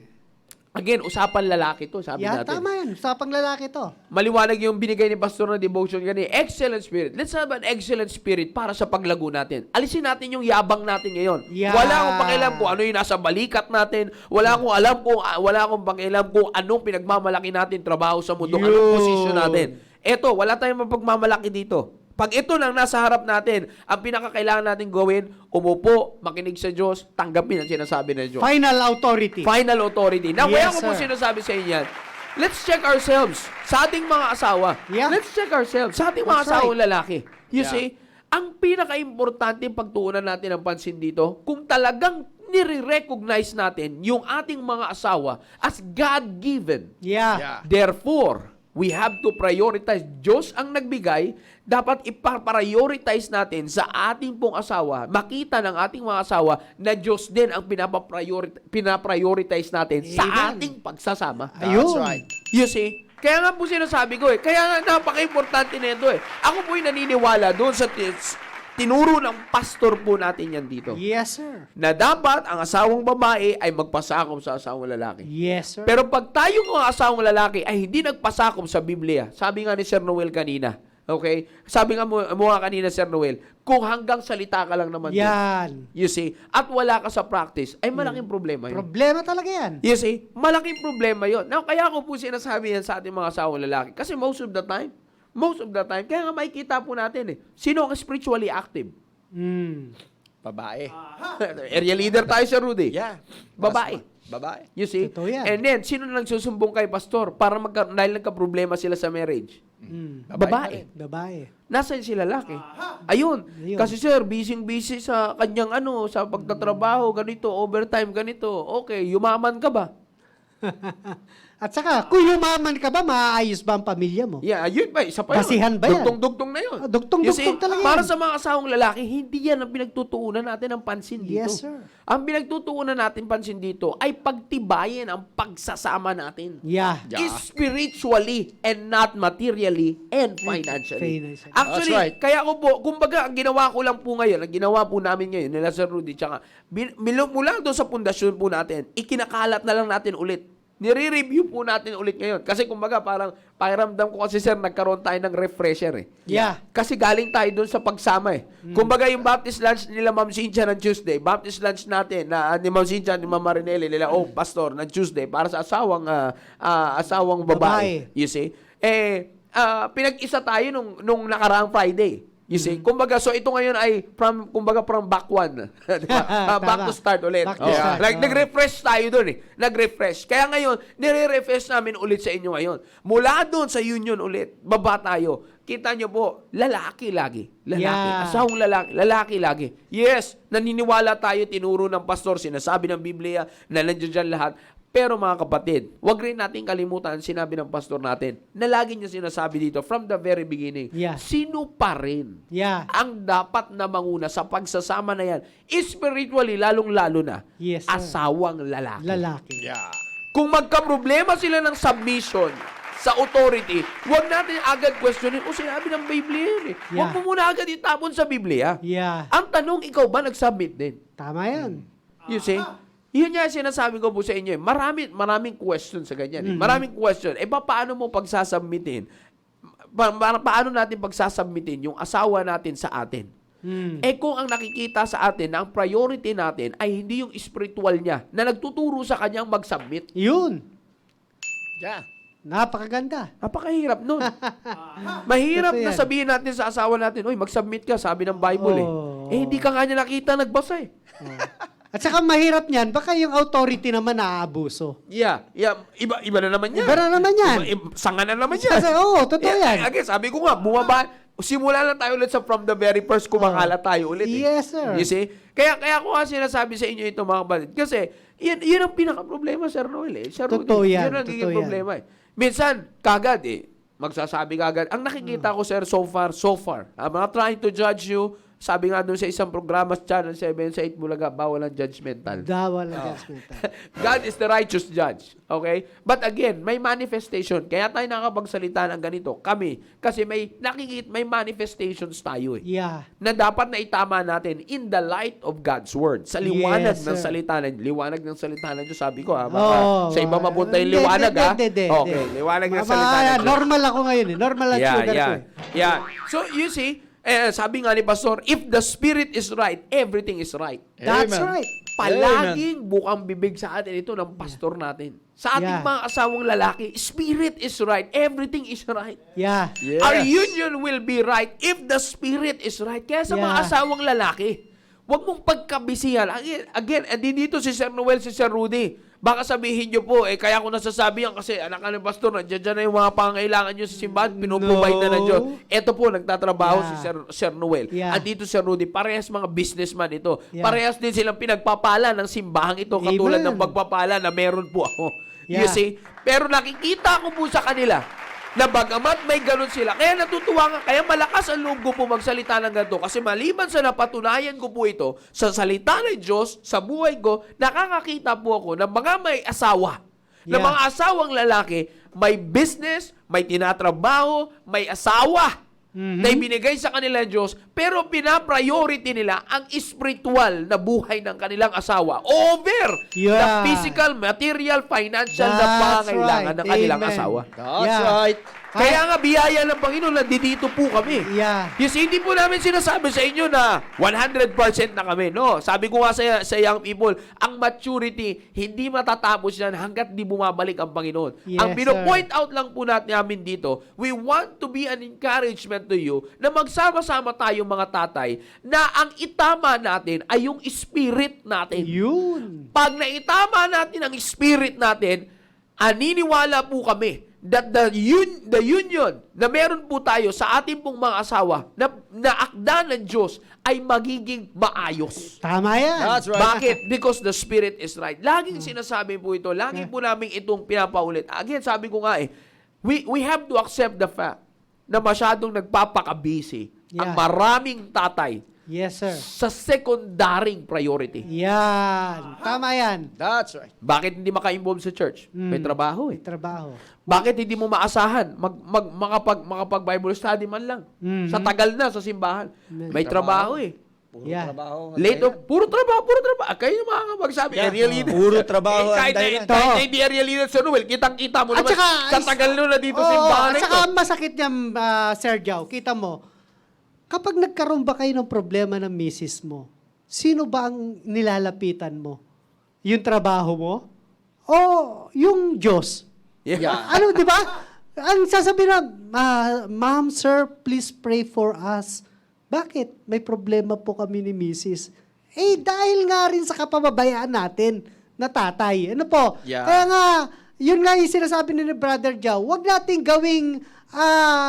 Speaker 2: Again, usapan lalaki to, sabi
Speaker 4: Yeah,
Speaker 2: natin.
Speaker 4: tama yan. Usapang lalaki to.
Speaker 2: Maliwanag yung binigay ni Pastor na devotion kanina. Excellent spirit. Let's have an excellent spirit para sa paglago natin. Alisin natin yung yabang natin ngayon.
Speaker 4: Yeah.
Speaker 2: Wala akong pakialam kung ano yung nasa balikat natin. Wala akong pakialam kung anong pinagmamalaki natin trabaho sa mundo. Anong
Speaker 4: Yun.
Speaker 2: posisyon natin. Eto, wala tayong mapagmamalaki dito. Pag ito lang nasa harap natin, ang pinakakailangan natin gawin, umupo, makinig sa Diyos, tanggapin ang sinasabi ng Diyos.
Speaker 4: Final authority.
Speaker 2: Final authority. Now,
Speaker 4: Yes,
Speaker 2: kaya ko po
Speaker 4: sir.
Speaker 2: sinasabi sa inyo yan, let's check ourselves sa ating mga asawa.
Speaker 4: Yeah.
Speaker 2: Let's check ourselves sa ating mga
Speaker 4: That's
Speaker 2: asawang lalaki. You see, ang pinaka-importante pagtuunan natin ng pansin dito, kung talagang nire-recognize natin yung ating mga asawa as God-given.
Speaker 4: Yeah.
Speaker 2: Therefore, we have to prioritize. Diyos ang nagbigay, dapat ipa-prioritize natin sa ating pong asawa, makita ng ating mga asawa na Diyos din ang pinaprioritize natin sa
Speaker 4: Amen.
Speaker 2: ating pagsasama.
Speaker 4: Ayun.
Speaker 3: That's right.
Speaker 2: You see? Kaya nga po sinasabi ko kaya nga napaka-importante nito Ako po'y naniniwala doon sa tinuro ng pastor po natin yan dito.
Speaker 4: Yes, sir.
Speaker 2: Na dapat ang asawang babae ay magpasakop sa asawang lalaki.
Speaker 4: Yes, sir.
Speaker 2: Pero pag tayo mga asawang lalaki ay hindi nagpasakop sa Biblia, sabi nga ni Sir Noel kanina, Okay? Sabi nga mo nga kanina, Sir Noel, kung hanggang salita ka lang naman din,
Speaker 4: Yan.
Speaker 2: you see, at wala ka sa practice, ay malaking problema yun.
Speaker 4: Problema talaga yan.
Speaker 2: You see, malaking problema yun. Now, kaya ko po sinasabi yan sa ating mga asawang lalaki. Kasi most of the time, kaya nga makikita po natin sino ang spiritually active?
Speaker 3: Babae.
Speaker 2: Area leader tayo, Sir Rudy.
Speaker 3: Yeah.
Speaker 2: Babae.
Speaker 3: Babae.
Speaker 2: You see?
Speaker 4: Totoo yan.
Speaker 2: And then, sino na nagsusumbong kay pastor para dahil nagka-problema sila sa marriage? Babae.
Speaker 4: Babae.
Speaker 2: Nasaan si lalaki? Ayun.
Speaker 4: Ayun.
Speaker 2: Kasi sir, busy sa kanyang sa pagtatrabaho, ganito, overtime, ganito. Okay, yumaman ka ba?
Speaker 4: At saka, kung yumaman ka ba, maaayos ba ang pamilya mo?
Speaker 2: Yeah, yun ba? Isa pa yun.
Speaker 4: Basihan ba yan?
Speaker 2: Dugtong-dugtong na yun.
Speaker 4: Dugtong-dugtong
Speaker 2: You see,
Speaker 4: talaga yan.
Speaker 2: para sa mga asawang lalaki, hindi yan ang pinagtutuunan natin ng pansin dito.
Speaker 4: Yes, sir.
Speaker 2: Ang pinagtutuunan natin pansin dito ay pagtibayin ang pagsasama natin.
Speaker 4: Yeah.
Speaker 3: Yeah.
Speaker 2: Spiritually and not materially and financially.
Speaker 4: Financially.
Speaker 2: Actually,
Speaker 3: That's right.
Speaker 2: kaya ko po, kumbaga, ang ginawa ko lang po ngayon, ang ginawa po namin ngayon, nila Sir Rudy, tsaka, mula doon sa pundasyon po natin, ikinakalat na lang natin ulit. Nire-review po natin ulit ngayon. Kasi kumbaga, parang pakiramdam ko kasi sir, nagkaroon tayo ng refresher
Speaker 4: Yeah.
Speaker 2: Kasi galing tayo doon sa pagsama Kumbaga yung Baptist lunch nila Ma'am Cynthia ng Tuesday, Baptist lunch natin na ni Ma'am Cynthia, ni Ma'am Marinelli, nila, pastor, ng Tuesday, para sa asawang babae. You see? Pinag-isa tayo nung nakaraang Friday. You see? Kumbaga, so ito ngayon ay from back one. Diba? Back to start ulit.
Speaker 4: Back to start.
Speaker 2: Like, nag-refresh tayo doon Nag-refresh. Kaya ngayon, nire-refresh namin ulit sa inyo ngayon. Mula doon sa union ulit, baba tayo. Kita nyo po, lalaki lagi. Lalaki.
Speaker 4: Yeah.
Speaker 2: Asawang lalaki lagi. Yes, naniniwala tayo, tinuro ng pastor, sinasabi ng Biblia na nandiyan dyan lahat. Pero mga kapatid, wag rin natin kalimutan ang sinabi ng pastor natin na lagi niya sinasabi dito from the very beginning.
Speaker 4: Yeah.
Speaker 2: Sino pa rin
Speaker 4: Yeah.
Speaker 2: ang dapat na manguna sa pagsasama na yan? Spiritually, lalong-lalo na,
Speaker 4: Yes, sir.
Speaker 2: asawang lalaki.
Speaker 4: Lalaki.
Speaker 3: Yeah.
Speaker 2: Kung magka-problema sila ng submission sa authority, huwag natin agad questionin, sinabi ng Biblia yun Huwag
Speaker 4: Yeah.
Speaker 2: mo muna agad itapon sa Biblia.
Speaker 4: Yeah.
Speaker 2: Ang tanong, ikaw ba nag-submit din?
Speaker 4: Tama yan.
Speaker 2: You see? Yun nga sinasabi ko po sa inyo. Maraming question sa ganyan. Maraming question. Paano mo pagsasubmitin? Paano natin pagsasubmitin yung asawa natin sa atin? Kung ang nakikita sa atin na ang priority natin ay hindi yung spiritual niya na nagtuturo sa kanyang mag-submit.
Speaker 4: Yun.
Speaker 3: Yeah.
Speaker 4: Napakaganda.
Speaker 2: Napakahirap nun. Mahirap
Speaker 4: Totoo
Speaker 2: na
Speaker 4: yan.
Speaker 2: sabihin natin sa asawa natin, mag-submit ka, sabi ng Bible hindi ka nga niya nakita nagbasa
Speaker 4: At saka mahirap niyan, baka yung authority naman naaabuso.
Speaker 2: Yeah. Iba na naman yan.
Speaker 4: Iba na naman yan.
Speaker 2: Sanga na naman yan.
Speaker 4: Kasi, totoo yan.
Speaker 2: Again, sabi ko nga, simula lang tayo ulit sa from the very first, kumakalat tayo ulit.
Speaker 4: Yes, sir.
Speaker 2: You see? Kaya ko nga sinasabi sa inyo ito, mga kapatid. Kasi, yun ang pinaka-problema, Sir Noel. Sir Rudy,
Speaker 4: Totoo yan,
Speaker 2: Yun ang naging
Speaker 4: totoo yan.
Speaker 2: problema Minsan, kagad magsasabi kagad. Ang nakikita ko, sir, so far. I'm not trying to judge you. Sabi nga doon sa isang programa sa Channel 7 sa 8 Bulaga, bawal ang judgmental.
Speaker 4: Dawal ang judgmental.
Speaker 2: God is the righteous judge. Okay? But again, may manifestation. Kaya tayo nakapagsalita ng ganito. Kami. Kasi may manifestations tayo
Speaker 4: Yeah.
Speaker 2: na dapat na itama natin in the light of God's Word. Sa liwanag
Speaker 4: Yes,
Speaker 2: ng
Speaker 4: sir.
Speaker 2: salita ng Diyos, sabi ko
Speaker 4: Oo,
Speaker 2: sa iba mapunta yung liwanag
Speaker 4: Hindi.
Speaker 2: Okay, liwanag ng salita ng Diyos.
Speaker 4: Normal ako ngayon Normal ang sugar ko
Speaker 2: Yeah. So, you see, sabi nga ni Pastor, if the Spirit is right, everything is right.
Speaker 4: That's
Speaker 3: Amen.
Speaker 4: right.
Speaker 2: Palaging bukang bibig sa atin ito ng pastor natin. Sa ating
Speaker 4: Yeah.
Speaker 2: mga asawang lalaki, Spirit is right, everything is right.
Speaker 4: Yeah.
Speaker 3: Yes.
Speaker 2: Our union will be right if the Spirit is right. Kaya sa mga
Speaker 4: Yeah.
Speaker 2: asawang lalaki, huwag mong pagkabisihan. Again, dito si Sir Noel, si Sir Rudy. Baka sabihin nyo po, kaya ko nasasabi yan kasi anak ka ng pastor, nandiyan na yung mga pangangailangan nyo sa simbahan, pinoprovide na ng Diyos. Ito po, nagtatrabaho si Sir Noel.
Speaker 4: Yeah.
Speaker 2: Andito Sir Rudy, parehas mga businessman ito.
Speaker 4: Yeah.
Speaker 2: Parehas din silang pinagpapala ng simbahang ito, katulad
Speaker 4: Amen.
Speaker 2: ng pagpapala na meron po ako. You
Speaker 4: Yeah.
Speaker 2: see? Pero nakikita ko po sa kanila, na bagamat may ganun sila. Kaya natutuwa nga, kaya malakas ang loob ko po magsalita ng ganito. Kasi maliban sa napatunayan ko po ito, sa salita ng Diyos, sa buhay ko, nakakakita po ako ng mga may asawa. Na
Speaker 4: Yeah.
Speaker 2: mga asawang lalaki, may business, may tinatrabaho, may asawa. Na ibinigay sa kanila ng Diyos, pero pinapriority nila ang spiritual na buhay ng kanilang asawa over the
Speaker 4: Yeah.
Speaker 2: physical, material, financial na
Speaker 4: That's
Speaker 2: pangangailangan
Speaker 4: right.
Speaker 2: ng kanilang
Speaker 4: Amen.
Speaker 2: asawa.
Speaker 3: That's
Speaker 4: Yeah.
Speaker 3: right.
Speaker 2: Kaya nga, biyaya ng Panginoon, nandito po kami.
Speaker 4: Yeah.
Speaker 2: Yes, hindi po namin sinasabi sa inyo na 100% na kami. No, sabi ko nga sa young people, ang maturity, hindi matatapos yan hanggat di bumabalik ang Panginoon.
Speaker 4: Yes,
Speaker 2: ang pino-point out lang po namin dito, we want to be an encouragement to you na magsama-sama tayong mga tatay na ang itama natin ay yung spirit natin.
Speaker 4: Yun.
Speaker 2: Pag naitama natin ang spirit natin, aniniwala po kami that the union na meron po tayo sa ating pong mga asawa na akda ng Diyos ay magiging maayos.
Speaker 4: Tama yan.
Speaker 3: That's right.
Speaker 2: Bakit? Because the Spirit is right. Laging sinasabi po ito. Lagi po namin itong pinapaulit. Again, sabi ko nga we have to accept the fact na masyadong nagpapaka-busy ang
Speaker 4: Yeah.
Speaker 2: maraming tatay
Speaker 4: Yes, sir.
Speaker 2: sa secondarying priority.
Speaker 4: Yan. Tama yan.
Speaker 3: That's right.
Speaker 2: Bakit hindi maka-involve sa church? May trabaho eh.
Speaker 4: Trabaho.
Speaker 2: Bakit hindi mo maasahan makapag-Bible study man lang? Sa tagal na sa simbahan. May trabaho eh.
Speaker 3: Puro
Speaker 4: Yeah.
Speaker 3: trabaho.
Speaker 2: Late of, puro trabaho. Kayo mga magsabi,
Speaker 3: Yeah.
Speaker 2: area leader.
Speaker 3: Puro trabaho ang
Speaker 2: Kahit
Speaker 3: dahilan.
Speaker 2: na hindi area leader sa Noel, kitang-kita mo
Speaker 4: At
Speaker 2: naman
Speaker 4: saka,
Speaker 2: sa tagal nyo na dito sa simbahan
Speaker 4: At
Speaker 2: ito.
Speaker 4: saka ang masakit niyan, Sir Joe, kita mo, kapag nagkaroon ba kayo ng problema ng misis mo, sino ba ang nilalapitan mo? Yung trabaho mo? O yung Diyos?
Speaker 2: Yeah.
Speaker 4: Ano, di ba? Ang sasabihin na, Ma'am, sir, please pray for us. Bakit? May problema po kami ni misis. Dahil nga rin sa kapababayaan natin na tatay. Ano po?
Speaker 3: Yeah.
Speaker 4: Kaya nga, yun nga yung sinasabi ni Brother Joe, wag nating gawing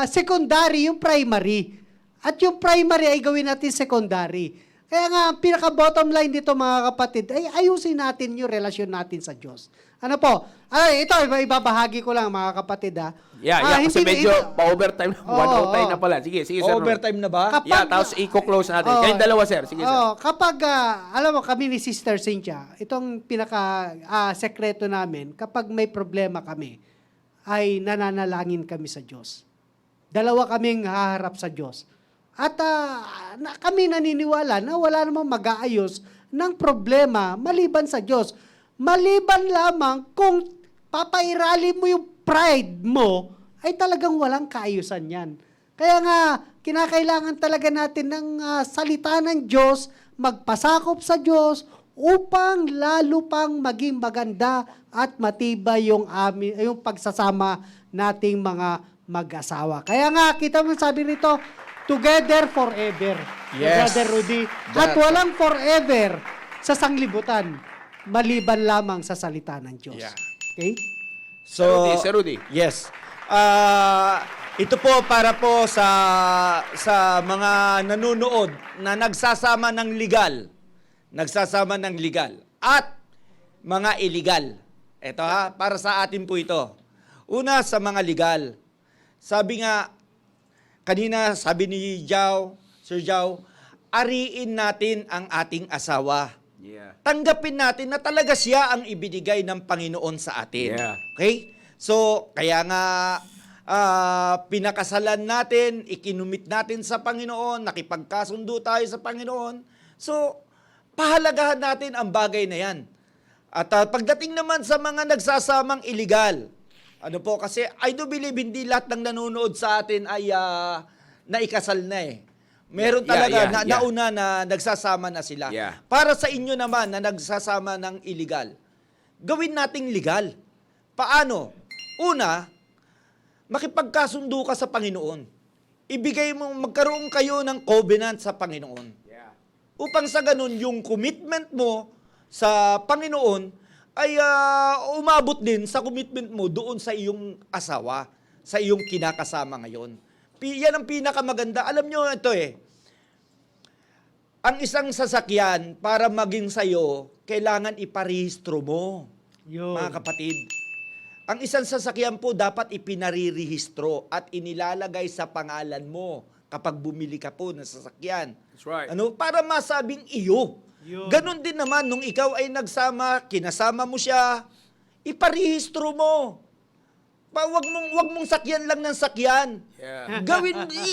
Speaker 4: secondary yung primary. At yung primary ay gawin natin secondary. Kaya nga, ang pinaka-bottom line dito mga kapatid, ay ayusin natin yung relasyon natin sa Diyos. Ano po? Ito, ibabahagi ko lang mga kapatid ha.
Speaker 2: Kasi medyo pa-overtime na. One-time na pala. Sige, sir.
Speaker 3: Overtime na ba?
Speaker 2: Yeah, tapos i-close natin. Kayong dalawa, sir. Sige, sir.
Speaker 4: Kapag, alam mo, kami ni Sister Cynthia, itong pinaka-sekreto namin, kapag may problema kami, ay nananalangin kami sa Diyos. Dalawa kaming haharap sa Diyos. At kami naniniwala na wala namang mag-aayos ng problema maliban sa Diyos. Maliban lamang kung papairali mo yung pride mo, ay talagang walang kaayusan yan. Kaya nga, kinakailangan talaga natin ng salita ng Diyos, magpasakop sa Diyos, upang lalo pang maging maganda at matibay yung pagsasama nating mga mag-asawa. Kaya nga, kita mo sabi rito, together forever.
Speaker 3: Yes.
Speaker 4: Brother Rudy. At walang forever sa sanglibutan, maliban lamang sa salita ng Diyos.
Speaker 3: Yeah.
Speaker 4: Okay?
Speaker 3: So,
Speaker 2: Sir Rudy.
Speaker 3: Yes. Ito po para po sa mga nanonood na nagsasama ng legal. Nagsasama ng legal. At mga illegal. Ito para sa atin po ito. Una, sa mga legal. Sabi nga, kanina sabi ni Sir Jao, ariin natin ang ating asawa.
Speaker 2: Yeah.
Speaker 3: Tanggapin natin na talaga siya ang ibinigay ng Panginoon sa atin.
Speaker 2: Yeah.
Speaker 3: Okay? So, kaya nga, pinakasalan natin, ikinumit natin sa Panginoon, nakipagkasundo tayo sa Panginoon. So, pahalagahan natin ang bagay na yan. At pagdating naman sa mga nagsasamang illegal, ano po, kasi I do believe hindi lahat ng nanonood sa atin ay naikasal na eh. Meron talaga nauna na nagsasama na sila.
Speaker 2: Yeah.
Speaker 3: Para sa inyo naman na nagsasama ng illegal, gawin nating legal. Paano? Una, makipagkasundo ka sa Panginoon. Ibigay mo, magkaroon kayo ng covenant sa Panginoon.
Speaker 2: Yeah.
Speaker 3: Upang sa ganun, yung commitment mo sa Panginoon ay umabot din sa commitment mo doon sa iyong asawa, sa iyong kinakasama ngayon. Yan ang pinakamaganda. Alam nyo ito ang isang sasakyan para maging sayo, kailangan iparehistro mo,
Speaker 4: Yun.
Speaker 3: mga kapatid. Ang isang sasakyan po dapat ipinarirehistro at inilalagay sa pangalan mo kapag bumili ka po ng sasakyan.
Speaker 2: That's right.
Speaker 3: Para masabing iyo.
Speaker 4: Yun.
Speaker 3: Ganon din naman, nung ikaw ay nagsama, kinasama mo siya, iparehistro mo. Wag mong sakyan lang ng sakyan.
Speaker 2: Yeah.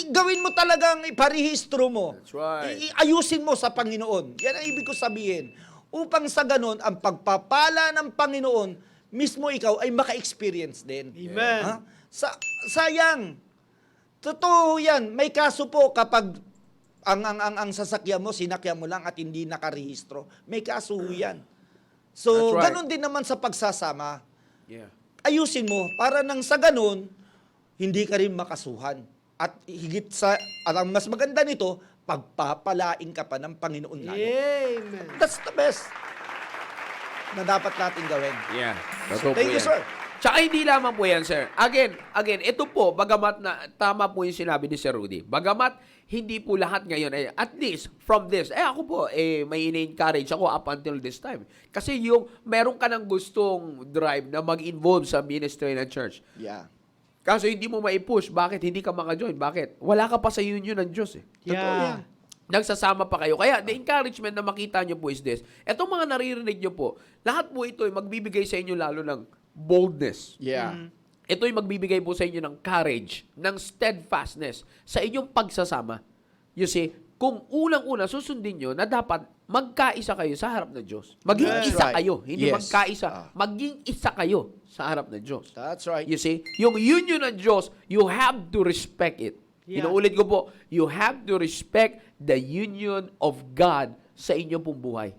Speaker 3: Gawin mo talagang iparehistro mo.
Speaker 2: That's right.
Speaker 3: Ayusin mo sa Panginoon. Yan ang ibig ko sabihin. Upang sa ganon, ang pagpapala ng Panginoon, mismo ikaw ay maka-experience din.
Speaker 4: Amen.
Speaker 3: Sayang. Totoo yan. May kaso po kapag ang sasakyan mo, sinakyan mo lang at hindi nakarehistro. May kaso yan. So,
Speaker 2: That's right.
Speaker 3: ganun din naman sa pagsasama.
Speaker 2: Yeah.
Speaker 3: Ayusin mo para nang sa ganun, hindi ka rin makasuhan. At higit sa, at ang mas maganda nito, pagpapalain ka pa ng Panginoon lalo.
Speaker 4: Amen.
Speaker 3: That's the best na dapat natin gawin.
Speaker 2: Yeah. Totoo
Speaker 3: Thank
Speaker 2: po
Speaker 3: you,
Speaker 2: yan.
Speaker 3: sir.
Speaker 2: Tsaka hindi lamang po yan, sir. Again, ito po, bagamat na, tama po yung sinabi ni Sir Rudy, bagamat hindi po lahat ngayon, at least from this, ako po, may in-encourage ako up until this time. Kasi yung, meron ka ng gustong drive na mag-involve sa ministry ng church.
Speaker 3: Yeah.
Speaker 2: Kaso hindi mo mai-push, bakit hindi ka maka-join? Bakit? Wala ka pa sa union ng Diyos eh.
Speaker 4: Yeah.
Speaker 2: Nagsasama pa kayo. Kaya, the encouragement na makita nyo po is this. Etong mga naririnig nyo po, lahat po ito ay magbibigay sa inyo lalo ng boldness.
Speaker 3: Yeah.
Speaker 2: Ito ay magbibigay po sa inyo ng courage, ng steadfastness sa inyong pagsasama. You see, kung unang-una susundin nyo na dapat magkaisa kayo sa harap ng Diyos. Maging
Speaker 3: That's
Speaker 2: isa
Speaker 3: right.
Speaker 2: kayo. Hindi
Speaker 3: Yes.
Speaker 2: magkaisa. Maging isa kayo sa harap ng Diyos.
Speaker 3: That's right.
Speaker 2: You see, yung union ng Diyos, you have to respect it.
Speaker 4: Yeah.
Speaker 2: Inuulit ko po, you have to respect the union of God sa inyong pong buhay.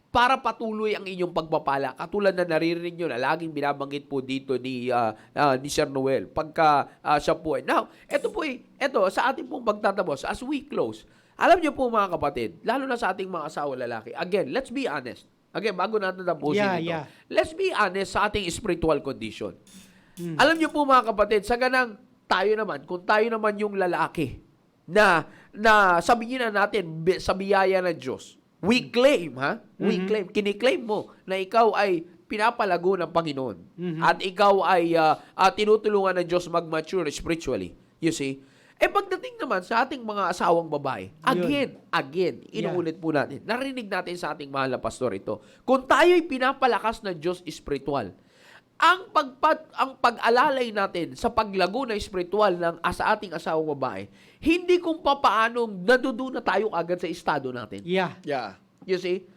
Speaker 2: Para patuloy ang inyong pagpapala. Katulad na naririnig nyo na laging binabanggit po dito ni Sir Noel. Pagka siya po ay. Now, ito sa ating pong pagtatapos, as we close, alam nyo po mga kapatid, lalo na sa ating mga asawa lalaki, again, let's be honest. Again, bago natin tapusin ito.
Speaker 4: Yeah.
Speaker 2: Let's be honest sa ating spiritual condition. Alam nyo po mga kapatid, sa ganang tayo naman, kung tayo naman yung lalaki na sabihin na natin sa biyaya ng Diyos, we claim, kiniklaim mo na ikaw ay pinapalago ng Panginoon at ikaw ay tinutulungan ng Diyos mag-mature spiritually. You see? Pagdating naman sa ating mga asawang babae, again, inuulit po natin, narinig natin sa ating mahal na pastor ito, kung tayo'y pinapalakas ng Diyos spiritual, ang pag-alalay natin sa paglago na spiritual sa ating asawang babae, hindi kung papaano naduduna tayo agad sa estado natin.
Speaker 4: Yeah.
Speaker 3: Yeah.
Speaker 2: You see?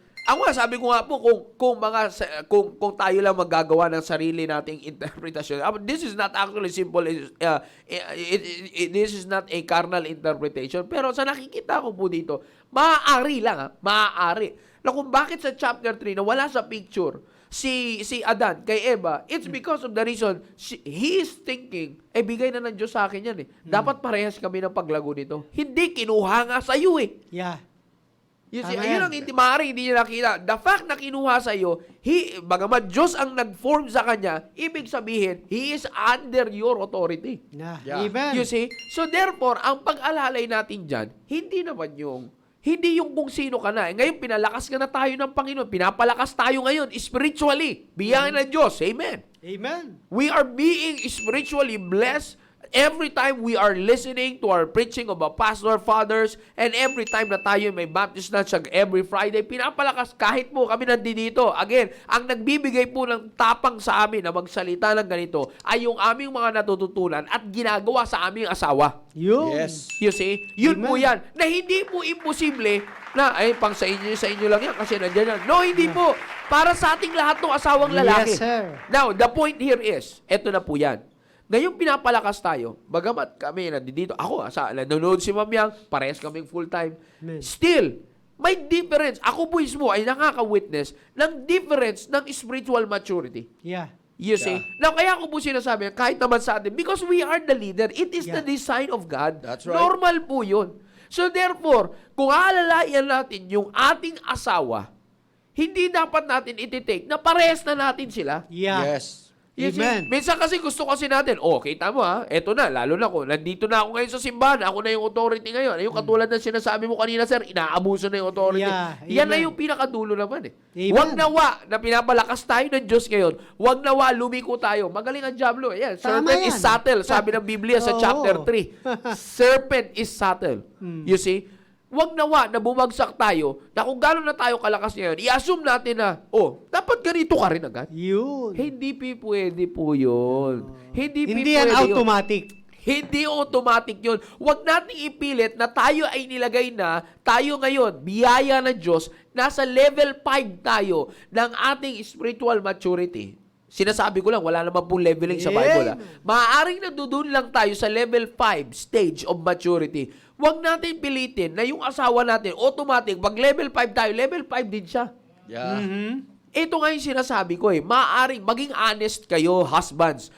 Speaker 2: Sabi ko nga po, kung tayo lang maggagawa ng sarili nating interpretasyon, this is not actually simple, this is not a carnal interpretation, pero sa nakikita ko po dito, maaari lang, maaari. Na kung bakit sa chapter 3 na wala sa picture, si Adan kay Eva, it's because of the reason he is thinking, bigay na ng Diyos sa akin yan eh. Dapat parehas kami ng paglago nito. Hindi, kinuha nga sa iyo eh.
Speaker 4: Yeah.
Speaker 2: You see,
Speaker 4: Tama
Speaker 2: ayun
Speaker 4: yan.
Speaker 2: ang hindi niya nakita. The fact na kinuha sa iyo, bagamat Diyos ang nag-form sa kanya, ibig sabihin, He is under your authority.
Speaker 4: Yeah.
Speaker 3: Yeah.
Speaker 4: Amen.
Speaker 2: You see? So therefore, ang pag-alalay natin dyan, hindi yung kung sino ka na. Ngayon, pinalakas ka na tayo ng Panginoon. Pinapalakas tayo ngayon, spiritually. Biyaya ng Diyos. Amen.
Speaker 4: Amen.
Speaker 2: We are being spiritually blessed every time we are listening to our preaching of our pastor fathers, and every time na tayo may Baptist Lunch every Friday, pinapalakas kahit po kami nandito. Again, ang nagbibigay po ng tapang sa amin na magsalita ng ganito ay yung aming mga natututunan at ginagawa sa aming asawa.
Speaker 4: Yun.
Speaker 3: Yes.
Speaker 2: You see? Yun
Speaker 4: Amen.
Speaker 2: po yan. Na hindi po imposible na, pang sa inyo lang yan kasi nandiyan yan. No, hindi po. Para sa ating lahat ng asawang lalaki.
Speaker 4: Yes, sir.
Speaker 2: Now, the point here is, eto na po yan. Ngayong pinapalakas tayo, bagamat kami nandito, ako, nanonood si Ma'am Yang, parehas kaming full-time.
Speaker 4: Amen.
Speaker 2: Still, may difference. Ako po mismo ay nakaka-witness ng difference ng spiritual maturity.
Speaker 4: Yeah.
Speaker 2: You see? Now, kaya ko po sinasabi, kahit naman sa atin, because we are the leader, it is the
Speaker 4: Yeah.
Speaker 2: design of God.
Speaker 3: That's right.
Speaker 2: Normal po yun. So therefore, kung aalalayan natin yung ating asawa, hindi dapat natin ititake na parehas na natin sila.
Speaker 4: Yeah.
Speaker 3: Yes.
Speaker 2: You see?
Speaker 4: Amen.
Speaker 2: Minsan kasi gusto kasi natin, kita mo eto na, lalo na ko, nandito na ako ngayon sa simbahan, ako na yung authority ngayon. Yung katulad ng sinasabi mo kanina, sir, inaabuso na yung authority.
Speaker 4: Yeah,
Speaker 2: Yan na
Speaker 4: amen.
Speaker 2: yung pinakadulo naman eh.
Speaker 4: Amen.
Speaker 2: Wag nawa na pinapalakas tayo ng Diyos ngayon. Wag nawa lumiko tayo. Magaling ang Diablo. Ayan,
Speaker 4: Tama
Speaker 2: serpent
Speaker 4: yan.
Speaker 2: is subtle, sabi ng Biblia sa
Speaker 4: Oo.
Speaker 2: chapter 3. Serpent is subtle. You see? Wag nawa na bumagsak tayo na kung gano'n na tayo kalakas ngayon, i-assume natin na, dapat ganito ka rin agad.
Speaker 4: Yun.
Speaker 2: Hindi pwede po yun. Hindi
Speaker 4: Hindi yan
Speaker 2: pwede yun.
Speaker 4: automatic.
Speaker 2: Hindi automatic yun. Huwag nating ipilit na tayo ay nilagay na, tayo ngayon, biyaya ng Diyos, nasa level 5 tayo ng ating spiritual maturity. Sinasabi ko lang, wala naman pong leveling sa Bible. Maaaring nandoon lang tayo sa level 5 stage of maturity. Huwag natin pilitin na yung asawa natin, automatic, pag level 5 tayo, level 5 din siya.
Speaker 3: Yeah.
Speaker 2: Ito nga yung sinasabi ko maaaring maging honest kayo, husbands.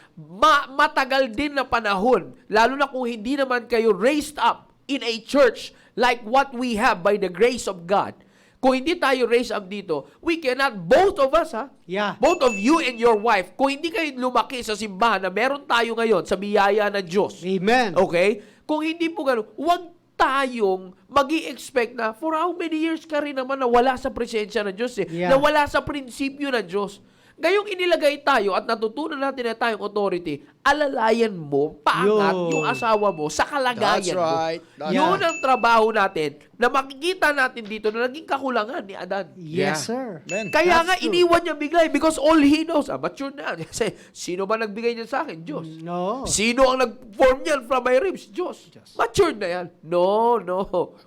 Speaker 2: Matagal din na panahon, lalo na kung hindi naman kayo raised up in a church like what we have by the grace of God. Kung hindi tayo raised up dito, we cannot, both of us,
Speaker 4: Yeah.
Speaker 2: both of you and your wife, kung hindi kayo lumaki sa simbahan na meron tayo ngayon sa biyaya ng Diyos.
Speaker 4: Amen.
Speaker 2: Okay? Kung hindi po gano'n, huwag tayong magi-expect na for how many years ka rin naman na wala sa presensya ng Diyos
Speaker 4: Yeah.
Speaker 2: na wala sa prinsipyo ng Diyos. Gayong inilagay tayo at natutunan natin na tayong authority, alalayan mo, paangat
Speaker 4: Yo.
Speaker 2: yung asawa mo sa kalagayan
Speaker 3: That's right.
Speaker 2: mo.
Speaker 3: That's
Speaker 2: Yun
Speaker 4: right.
Speaker 2: ang trabaho natin na makikita natin dito na naging kakulangan ni Adan.
Speaker 4: Yes, sir.
Speaker 3: Man.
Speaker 2: Kaya
Speaker 4: That's
Speaker 2: nga
Speaker 4: true.
Speaker 2: iniwan niya bigla because all he knows, mature na. Kasi sino ba nagbigay niya sa akin? Diyos.
Speaker 4: No.
Speaker 2: Sino ang nag-form niyan from my ribs? Diyos. Matured na yan. No.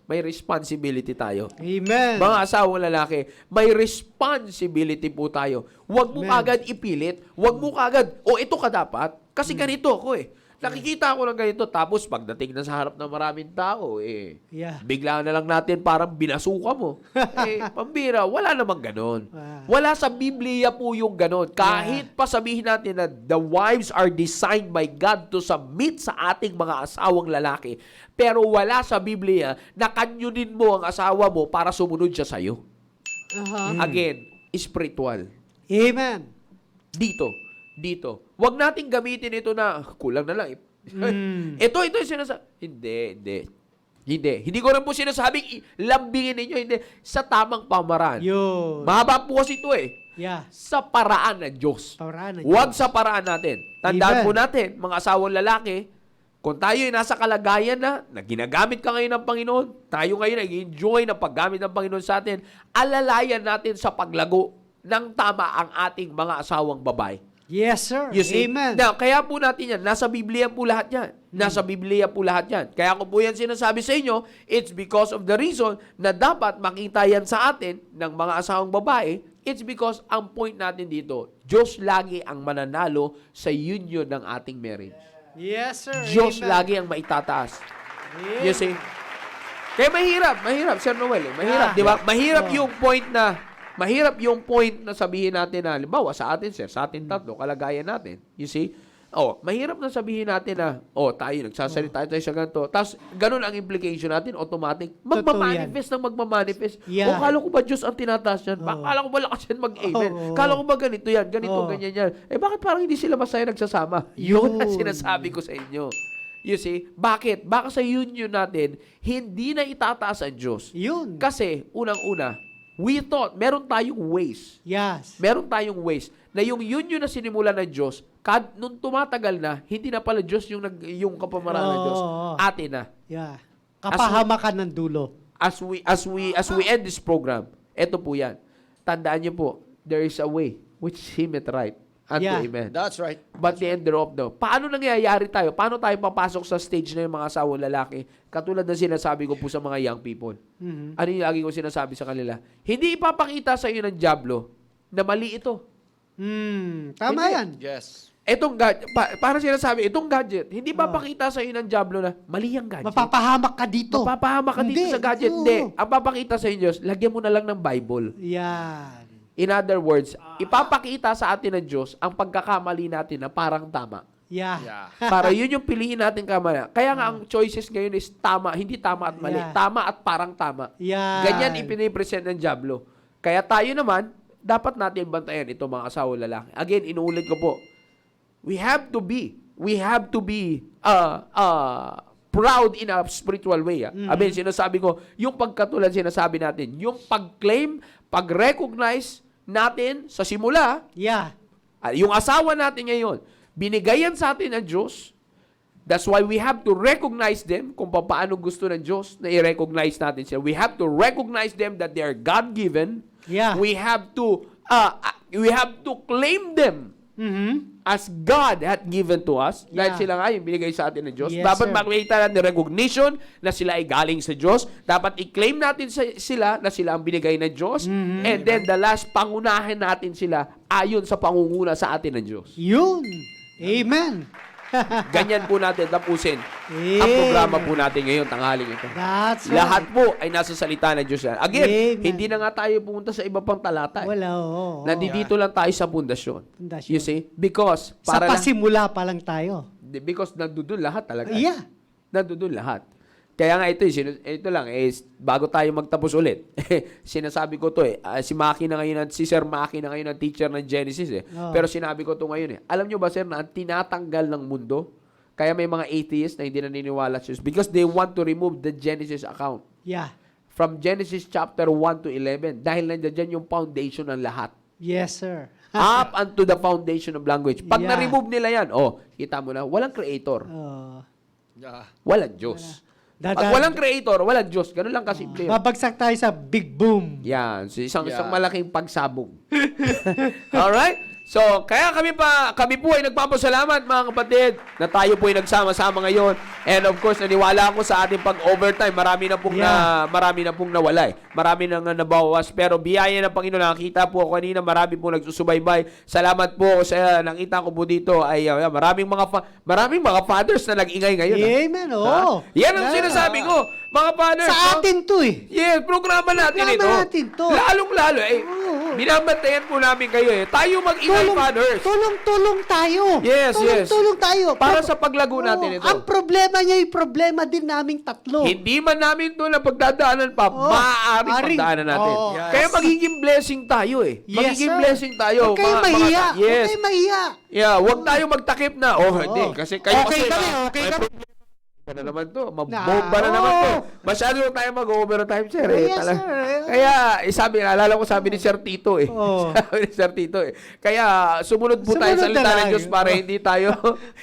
Speaker 2: May responsibility tayo.
Speaker 4: Amen.
Speaker 2: Mga asawang lalaki, may responsibility po tayo. Huwag mo
Speaker 4: Amen.
Speaker 2: kagad ipilit. Huwag mo kagad, ito ka dapat. Kasi ganito ako Nakikita ko ng ganito. Tapos pagdating na sa harap ng maraming tao,
Speaker 4: Yeah.
Speaker 2: bigla na lang natin parang binasuka mo. Pambira, wala namang ganon.
Speaker 4: Ah.
Speaker 2: Wala sa Biblia po yung ganon. Kahit pa sabihin natin na the wives are designed by God to submit sa ating mga asawang lalaki. Pero wala sa Biblia na kanyunin mo ang asawa mo para sumunod siya sa'yo. Again, spiritual.
Speaker 4: Amen.
Speaker 2: Dito. Huwag nating gamitin ito na kulang na lang. Ito yung sinasabi. Hindi ko rin po sinasabing lambingin ninyo. Hindi. Sa tamang pamaraan.
Speaker 4: Yun.
Speaker 2: Mahaba po kasi ito
Speaker 4: Yeah.
Speaker 2: Sa paraan ng Diyos.
Speaker 4: Paraan ng
Speaker 2: Huwag
Speaker 4: Diyos.
Speaker 2: sa paraan natin. Tandaan
Speaker 4: Amen.
Speaker 2: po natin, mga asawang lalaki, kung tayo ay nasa kalagayan na ginagamit ka ngayon ng Panginoon, tayo ngayon ay enjoy ng paggamit ng Panginoon sa atin, alalayan natin sa paglago ng tama ang ating mga asawang babae.
Speaker 4: Yes, sir.
Speaker 2: You see?
Speaker 4: Amen.
Speaker 2: Now, kaya po natin yan. Nasa Biblia po lahat yan. Nasa Biblia po lahat yan. Kaya ko po yan sinasabi sa inyo, it's because of the reason na dapat makita yan sa atin ng mga asawang babae. It's because ang point natin dito, Diyos lagi ang mananalo sa union ng ating marriage.
Speaker 4: Yes, sir.
Speaker 2: Diyos
Speaker 4: Amen.
Speaker 2: lagi ang maitataas.
Speaker 4: Amen.
Speaker 2: You see? Kaya mahirap, Sir Noel. Mahirap,
Speaker 4: Yeah.
Speaker 2: di ba? Mahirap
Speaker 4: Oh.
Speaker 2: yung point na sabihin natin na, halimbawa, sa atin, sir, sa atin tatlo, kalagayan natin. You see? Mahirap na sabihin natin na, tayo, nagsasalita tayo sa ganito. Tapos, ganun ang implication natin, automatic. Magmamanifest ng magmamanifest.
Speaker 4: Yeah.
Speaker 2: Kala ko ba Diyos ang tinataas yan? Kala ko ba lakas yan mag-amen? Kala ko ba ganito yan? Ganyan yan. Bakit parang hindi sila masaya nagsasama? Yun ang
Speaker 4: Yun.
Speaker 2: sinasabi ko sa inyo. You see? Bakit? Baka sa union natin, hindi na itataas ang Diyos.
Speaker 4: Yun.
Speaker 2: Kasi, unang-una, we thought, meron tayong ways.
Speaker 4: Yes.
Speaker 2: Meron tayong ways na yung union na sinimulan ng Diyos, nung tumatagal na, hindi na pala Diyos yung kapamaran ng Diyos.
Speaker 4: Oo.
Speaker 2: Atin na.
Speaker 4: Yeah. Kapahamakan ng dulo.
Speaker 2: As we end this program, eto po yan. Tandaan niyo po, there is a way which seemeth right unto
Speaker 4: Yeah.
Speaker 2: amen.
Speaker 3: That's right.
Speaker 2: But the end thereof no. Paano nangyayari tayo? Paano tayo papasok sa stage na yung mga asawang lalaki? Katulad ng sinasabi ko po sa mga young people. Ano yung lagi ko sinasabi sa kanila? Hindi ipapakita sa iyo ng dyablo na mali ito.
Speaker 4: Tama
Speaker 2: Hindi.
Speaker 4: yan.
Speaker 3: Yes.
Speaker 2: Etong gadget, parang sinasabi, itong gadget, hindi papakita sa iyo ng dyablo na mali ang gadget.
Speaker 4: Mapapahamak ka dito.
Speaker 2: Mapapahamak ka dito
Speaker 4: Hindi.
Speaker 2: sa gadget.
Speaker 4: Oo.
Speaker 2: Hindi. Ang papakita sa inyo, lagyan mo na lang ng Bible.
Speaker 4: Yan.
Speaker 2: In other words, ipapakita sa atin ng Diyos ang pagkakamali natin na parang tama.
Speaker 4: Yeah.
Speaker 3: Yeah.
Speaker 2: Para yun yung piliin natin kamali. Kaya nga ang choices ngayon is tama, hindi tama at mali.
Speaker 4: Yeah.
Speaker 2: Tama at parang tama.
Speaker 4: Yan.
Speaker 2: Ganyan ipinipresent ng dyablo. Kaya tayo naman, dapat natin bantayan itong mga asawa lalaki. Again, inuulit ko po, we have to be proud in a spiritual way. Amen, sinasabi ko, yung pagkatulad sinasabi natin, yung pag-claim, pag-recognize natin sa simula,
Speaker 4: Yeah.
Speaker 2: yung asawa natin ngayon, binigayan sa atin ng Diyos. That's why we have to recognize them kung paano gusto ng Diyos na i-recognize natin sila. We have to recognize them that they are God-given.
Speaker 4: Yeah.
Speaker 2: We have to claim them as God had given to us, dahil
Speaker 4: Yeah.
Speaker 2: sila nga yung binigay sa atin ng Diyos.
Speaker 4: Yes,
Speaker 2: Dapat
Speaker 4: sir.
Speaker 2: makita natin recognition na sila ay galing sa Diyos. Dapat i-claim natin sila na sila ang binigay ng Diyos. And then the last, pangunahin natin sila ayon sa pangunguna sa atin ng Diyos.
Speaker 4: Yun. Amen.
Speaker 2: Ganyan po natin tapusin ang
Speaker 4: Amen.
Speaker 2: programa po natin ngayon, tanghaling ito.
Speaker 4: That's right.
Speaker 2: Lahat po ay nasa salita ng Diyos yan. Again,
Speaker 4: Amen.
Speaker 2: hindi na nga tayo pumunta sa iba pang talata.
Speaker 4: Wala, oo.
Speaker 2: Nandito lang tayo sa pundasyon.
Speaker 4: Pundasyon.
Speaker 2: You see? Because,
Speaker 4: Sa
Speaker 2: para lang,
Speaker 4: pasimula pa lang tayo.
Speaker 2: because nandun lahat talaga.
Speaker 4: Yeah.
Speaker 2: Nandun lahat. Kaya nga ito, ito lang, bago tayo magtapos ulit, sinasabi ko to si Maki na ngayon, si Sir Maki na ngayon ang teacher ng Genesis
Speaker 4: Oh.
Speaker 2: Pero sinabi ko to ngayon Alam nyo ba, Sir, na ang tinatanggal ng mundo, kaya may mga atheists na hindi naniniwala sa Diyos because they want to remove the Genesis account.
Speaker 4: Yeah.
Speaker 2: From Genesis chapter 1 to 11, dahil nandiyan dyan yung foundation ng lahat.
Speaker 4: Yes, sir.
Speaker 2: Up unto the foundation of language. Pag
Speaker 4: Yeah.
Speaker 2: na-remove nila yan, kita mo na, walang creator.
Speaker 4: Oh.
Speaker 2: Walang Diyos. Pag
Speaker 4: Dada-
Speaker 2: walang creator, walang Diyos. Ganun lang kasimple. yun.
Speaker 4: Babagsak tayo sa big boom.
Speaker 2: Yan. So, isang
Speaker 3: Yeah.
Speaker 2: malaking pagsabog. Alright? So, kaya kami po ay nagpapasalamat mga kapatid na tayo po ay nagsama-sama ngayon. And of course, naniwala ako sa ating pag-overtime. Marami na pong nawala Marami nang nabawas. Pero biyaya ng Panginoon, nakita po ako kanina, marami po nagsusubaybay. Salamat po sa nakita ko po dito ay maraming mga fathers na nag-ingay ngayon.
Speaker 4: Amen, oo.
Speaker 2: Yan ang sinasabi ko. Mga fathers.
Speaker 4: Sa atin to eh.
Speaker 2: Yes, programa natin
Speaker 4: Programa
Speaker 2: ito.
Speaker 4: natin to.
Speaker 2: Lalong-lalo,
Speaker 4: Oo.
Speaker 2: binabantayan po namin kayo Tayo mag-ingay, fathers.
Speaker 4: Tulong-tulong tayo.
Speaker 2: Yes, yes.
Speaker 4: Tulong-tulong tayo.
Speaker 2: Para sa paglago natin ito.
Speaker 4: Ang problema niya, yung problema din naming tatlo.
Speaker 2: Hindi man namin ito na pagdadaanan pa, maaaring pagdaanan natin.
Speaker 4: Oo.
Speaker 3: Yes.
Speaker 2: Kaya magiging blessing tayo magiging
Speaker 4: sir.
Speaker 2: blessing tayo.
Speaker 4: Huwag kayong mahiya.
Speaker 2: Yes.
Speaker 4: Huwag kayong mahiya.
Speaker 2: Yeah, huwag tayo magtakip na. Hindi. Kasi kayo
Speaker 4: Okay
Speaker 2: kasi,
Speaker 4: kami, okay
Speaker 2: may
Speaker 4: kami.
Speaker 2: problema na naman to. Mabomba na naman to. Masyado tayo mag-overtime, sir.
Speaker 4: Yes,
Speaker 2: Talaga.
Speaker 4: sir.
Speaker 2: Kaya, naalala ko sabi ni Sir Tito
Speaker 4: Oo.
Speaker 2: Sabi ni Sir Tito Kaya, sumunod po tayo sa
Speaker 4: Sumunod na
Speaker 2: salita ng
Speaker 4: lang.
Speaker 2: Diyos para hindi tayo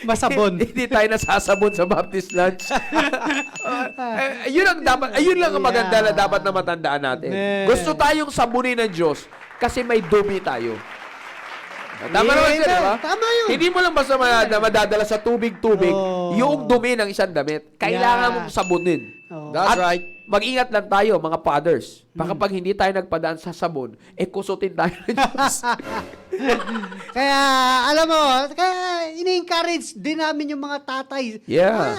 Speaker 4: Masabon.
Speaker 2: hindi tayo nasasabon sa Baptist lunch. Yun ang dapat, ayun lang ang maganda na dapat na matandaan natin.
Speaker 4: Amen.
Speaker 2: Gusto tayong sabunin ng Diyos kasi may dumi tayo. Tama naman
Speaker 4: Amen.
Speaker 2: sir, di ba?
Speaker 4: Tama yun.
Speaker 2: Hindi mo lang basta madadala sa tubig-tubig
Speaker 4: Oh.
Speaker 2: yung dumi ng isang damit. Kailangan
Speaker 4: Yeah.
Speaker 2: mong sabunin.
Speaker 4: Oh.
Speaker 3: That's
Speaker 2: At
Speaker 3: right.
Speaker 2: mag-ingat lang tayo, mga fathers. Baka pag hindi tayo nagpadaan sa sabon, kusutin tayo ng Diyos.
Speaker 4: Kaya, alam mo, kaya ini-encourage din namin yung mga tatay.
Speaker 2: Yeah.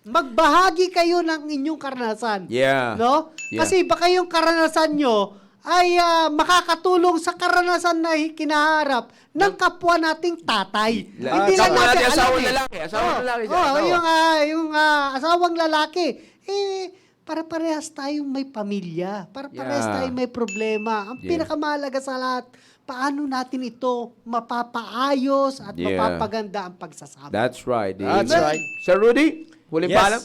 Speaker 4: Magbahagi kayo ng inyong karanasan.
Speaker 2: Yeah.
Speaker 4: No?
Speaker 2: Yeah.
Speaker 4: Kasi baka yung karanasan nyo ay makakatulong sa karanasan na kinaharap ng kapwa nating tatay. Hindi lang
Speaker 2: Kapwa natin
Speaker 4: natin
Speaker 2: asawang
Speaker 4: alam eh.
Speaker 2: lalaki. Asawang lalaki. sir.
Speaker 4: Oh,
Speaker 2: Asawa.
Speaker 4: yung asawang lalaki, para parehas tayong may pamilya. Para parehas
Speaker 2: Yeah.
Speaker 4: tayong may problema. Ang
Speaker 2: Yeah.
Speaker 4: pinakamahalaga sa lahat, paano natin ito mapapaayos at
Speaker 2: Yeah.
Speaker 4: mapapaganda ang pagsasama.
Speaker 2: That's right.
Speaker 3: That's
Speaker 2: Amen.
Speaker 3: right.
Speaker 2: Sir Rudy, huling paalam.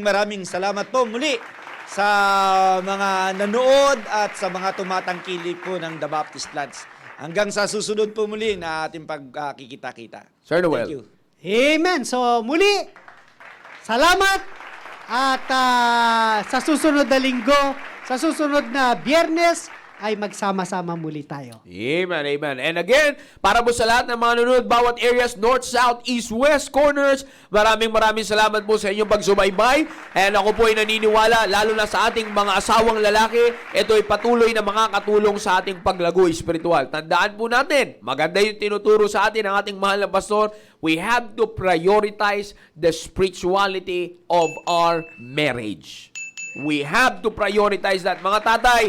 Speaker 3: Maraming salamat po muli sa mga nanood at sa mga tumatangkilik po ng The Baptist Lads. Hanggang sa susunod po muli na ating pagkikita-kita.
Speaker 2: Sir
Speaker 3: Thank
Speaker 2: Noel.
Speaker 3: you.
Speaker 4: Amen. So muli, salamat at sa susunod na linggo, sa susunod na Biyernes, ay magsama-sama muli tayo.
Speaker 2: Amen, amen. And again, para po sa lahat ng mga nanonood, bawat areas, north, south, east, west, corners, maraming salamat po sa inyong pagsubaybay. And ako po ay naniniwala, lalo na sa ating mga asawang lalaki, ito ay patuloy na makakatulong sa ating paglago espiritual. Tandaan po natin, maganda yung tinuturo sa atin ng ating mahal na pastor, we have to prioritize the spirituality of our marriage. We have to prioritize that. Mga tatay,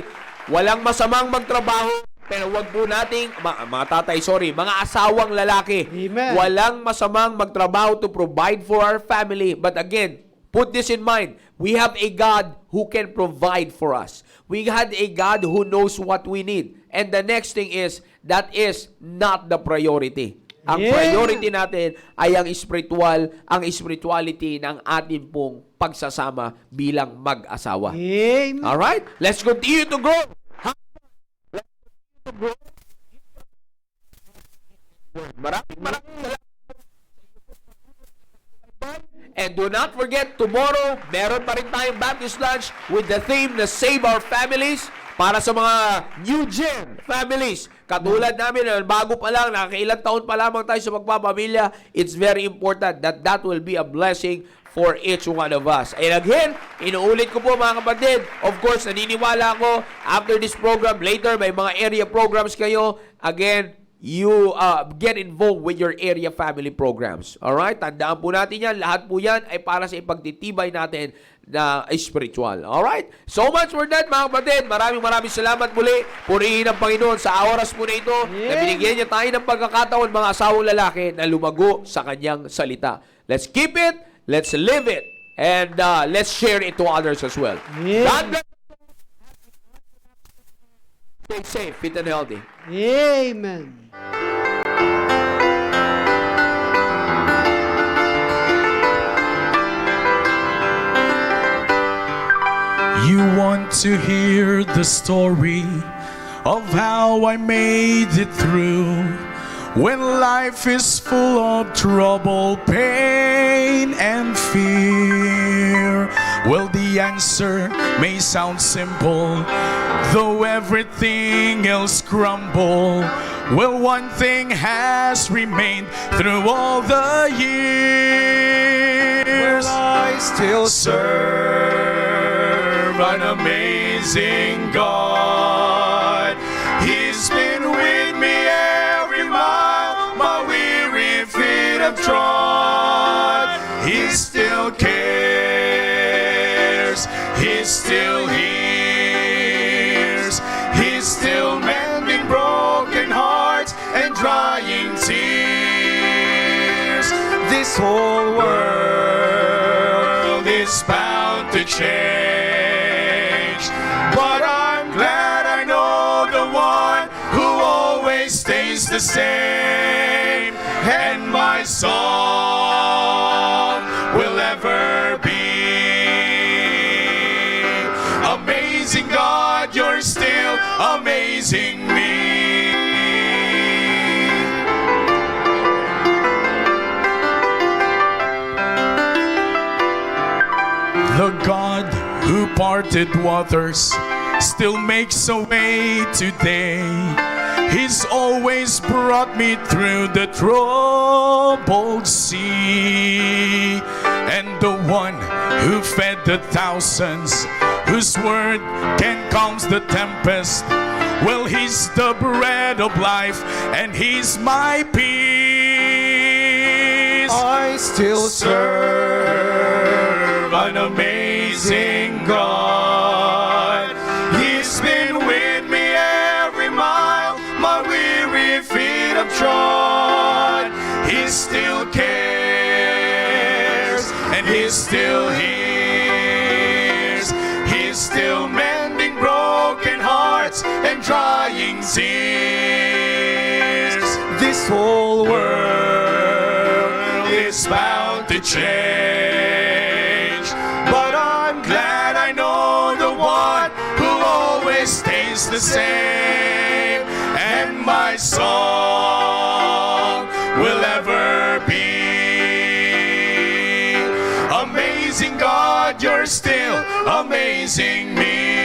Speaker 2: walang masamang magtrabaho, pero wag po nating, mga asawang lalaki.
Speaker 4: Amen.
Speaker 2: Walang masamang magtrabaho to provide for our family. But again, put this in mind. We have a God who can provide for us. We had a God who knows what we need. And the next thing is, that is not the priority. Ang
Speaker 4: Yeah.
Speaker 2: priority natin ay ang spirituality ng ating pong pagsasama bilang mag-asawa.
Speaker 4: Amen.
Speaker 2: Alright? Let's continue to grow. Maraming salamat. And do not forget, tomorrow, meron pa rin tayong Baptist Lunch with the theme na Save Our Families. para sa mga new gen families, katulad namin, bago pa lang, nakakailang taon pa lamang tayo sa magpapamilya, it's very important that that will be a blessing for each one of us. And again, inuulit ko po mga kapatid, of course, naniniwala ako, after this program, later, may mga area programs kayo. Again, you get involved with your area family programs. Alright? Tandaan po natin yan. Lahat po yan ay para sa ipagtitibay natin na spiritual. Alright? So much for that, mga kapatid. Maraming salamat muli. Purihin ang Panginoon sa oras po na ito na binigyan niya tayo ng pagkakataon, mga asawang lalaki, na lumago sa kanyang salita. Let's keep it, let's live it, and let's share it to others as well. God bless. Stay safe, fit and healthy.
Speaker 4: Amen.
Speaker 5: You want to hear the story of how I made it through when life is full of trouble, pain, and fear. Well, the answer may sound simple, though everything else crumble. Well, one thing has remained through all the years.
Speaker 3: I still
Speaker 5: serve an amazing God. He's been with me every mile my weary feet have trod. He still cares, He still hears, He's still mending broken hearts and drying tears. This whole world is bound to change, but I'm glad I know the one who always stays the same, and my song will ever be amazing God, you're still amazing me. The God who parted waters still makes a way today. He's always brought me through the troubled sea. And the one who fed the thousands, whose word can calm the tempest, well, He's the bread of life and He's my peace.
Speaker 3: I still
Speaker 5: serve an amazing God. He's been with me every mile my weary feet have trod. He still cares and He still hears. He's still mending broken hearts and drying tears. This whole world is bound to change, but I'm glad I know the one who always stays the same, and my song will ever be amazing God, you're still amazing me.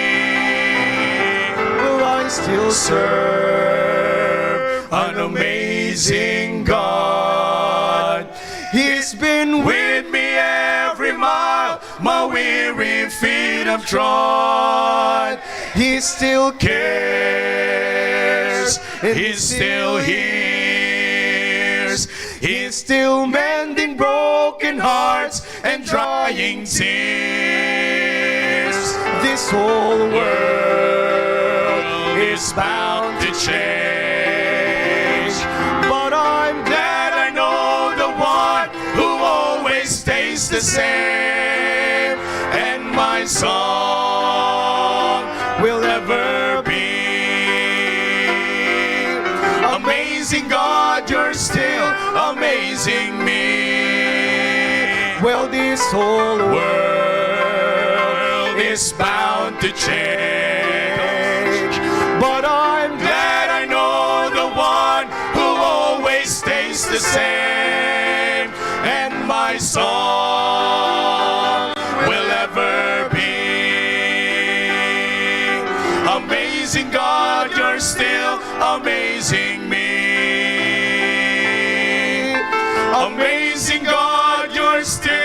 Speaker 3: will I still
Speaker 5: Serve an amazing God. He's been with me every mile my weary feet have trod. He still cares, He still hears, He's still mending broken hearts and drying tears. This whole world is bound to change, but I'm glad I know the one who always stays the same, and my song will ever be amazing God, you're still amazing me.
Speaker 3: Well, this whole
Speaker 5: World is bound to change, but I'm glad I know the one who always stays the same, and my song will ever be amazing Amazing God, you're still amazing me. Amazing God, you're still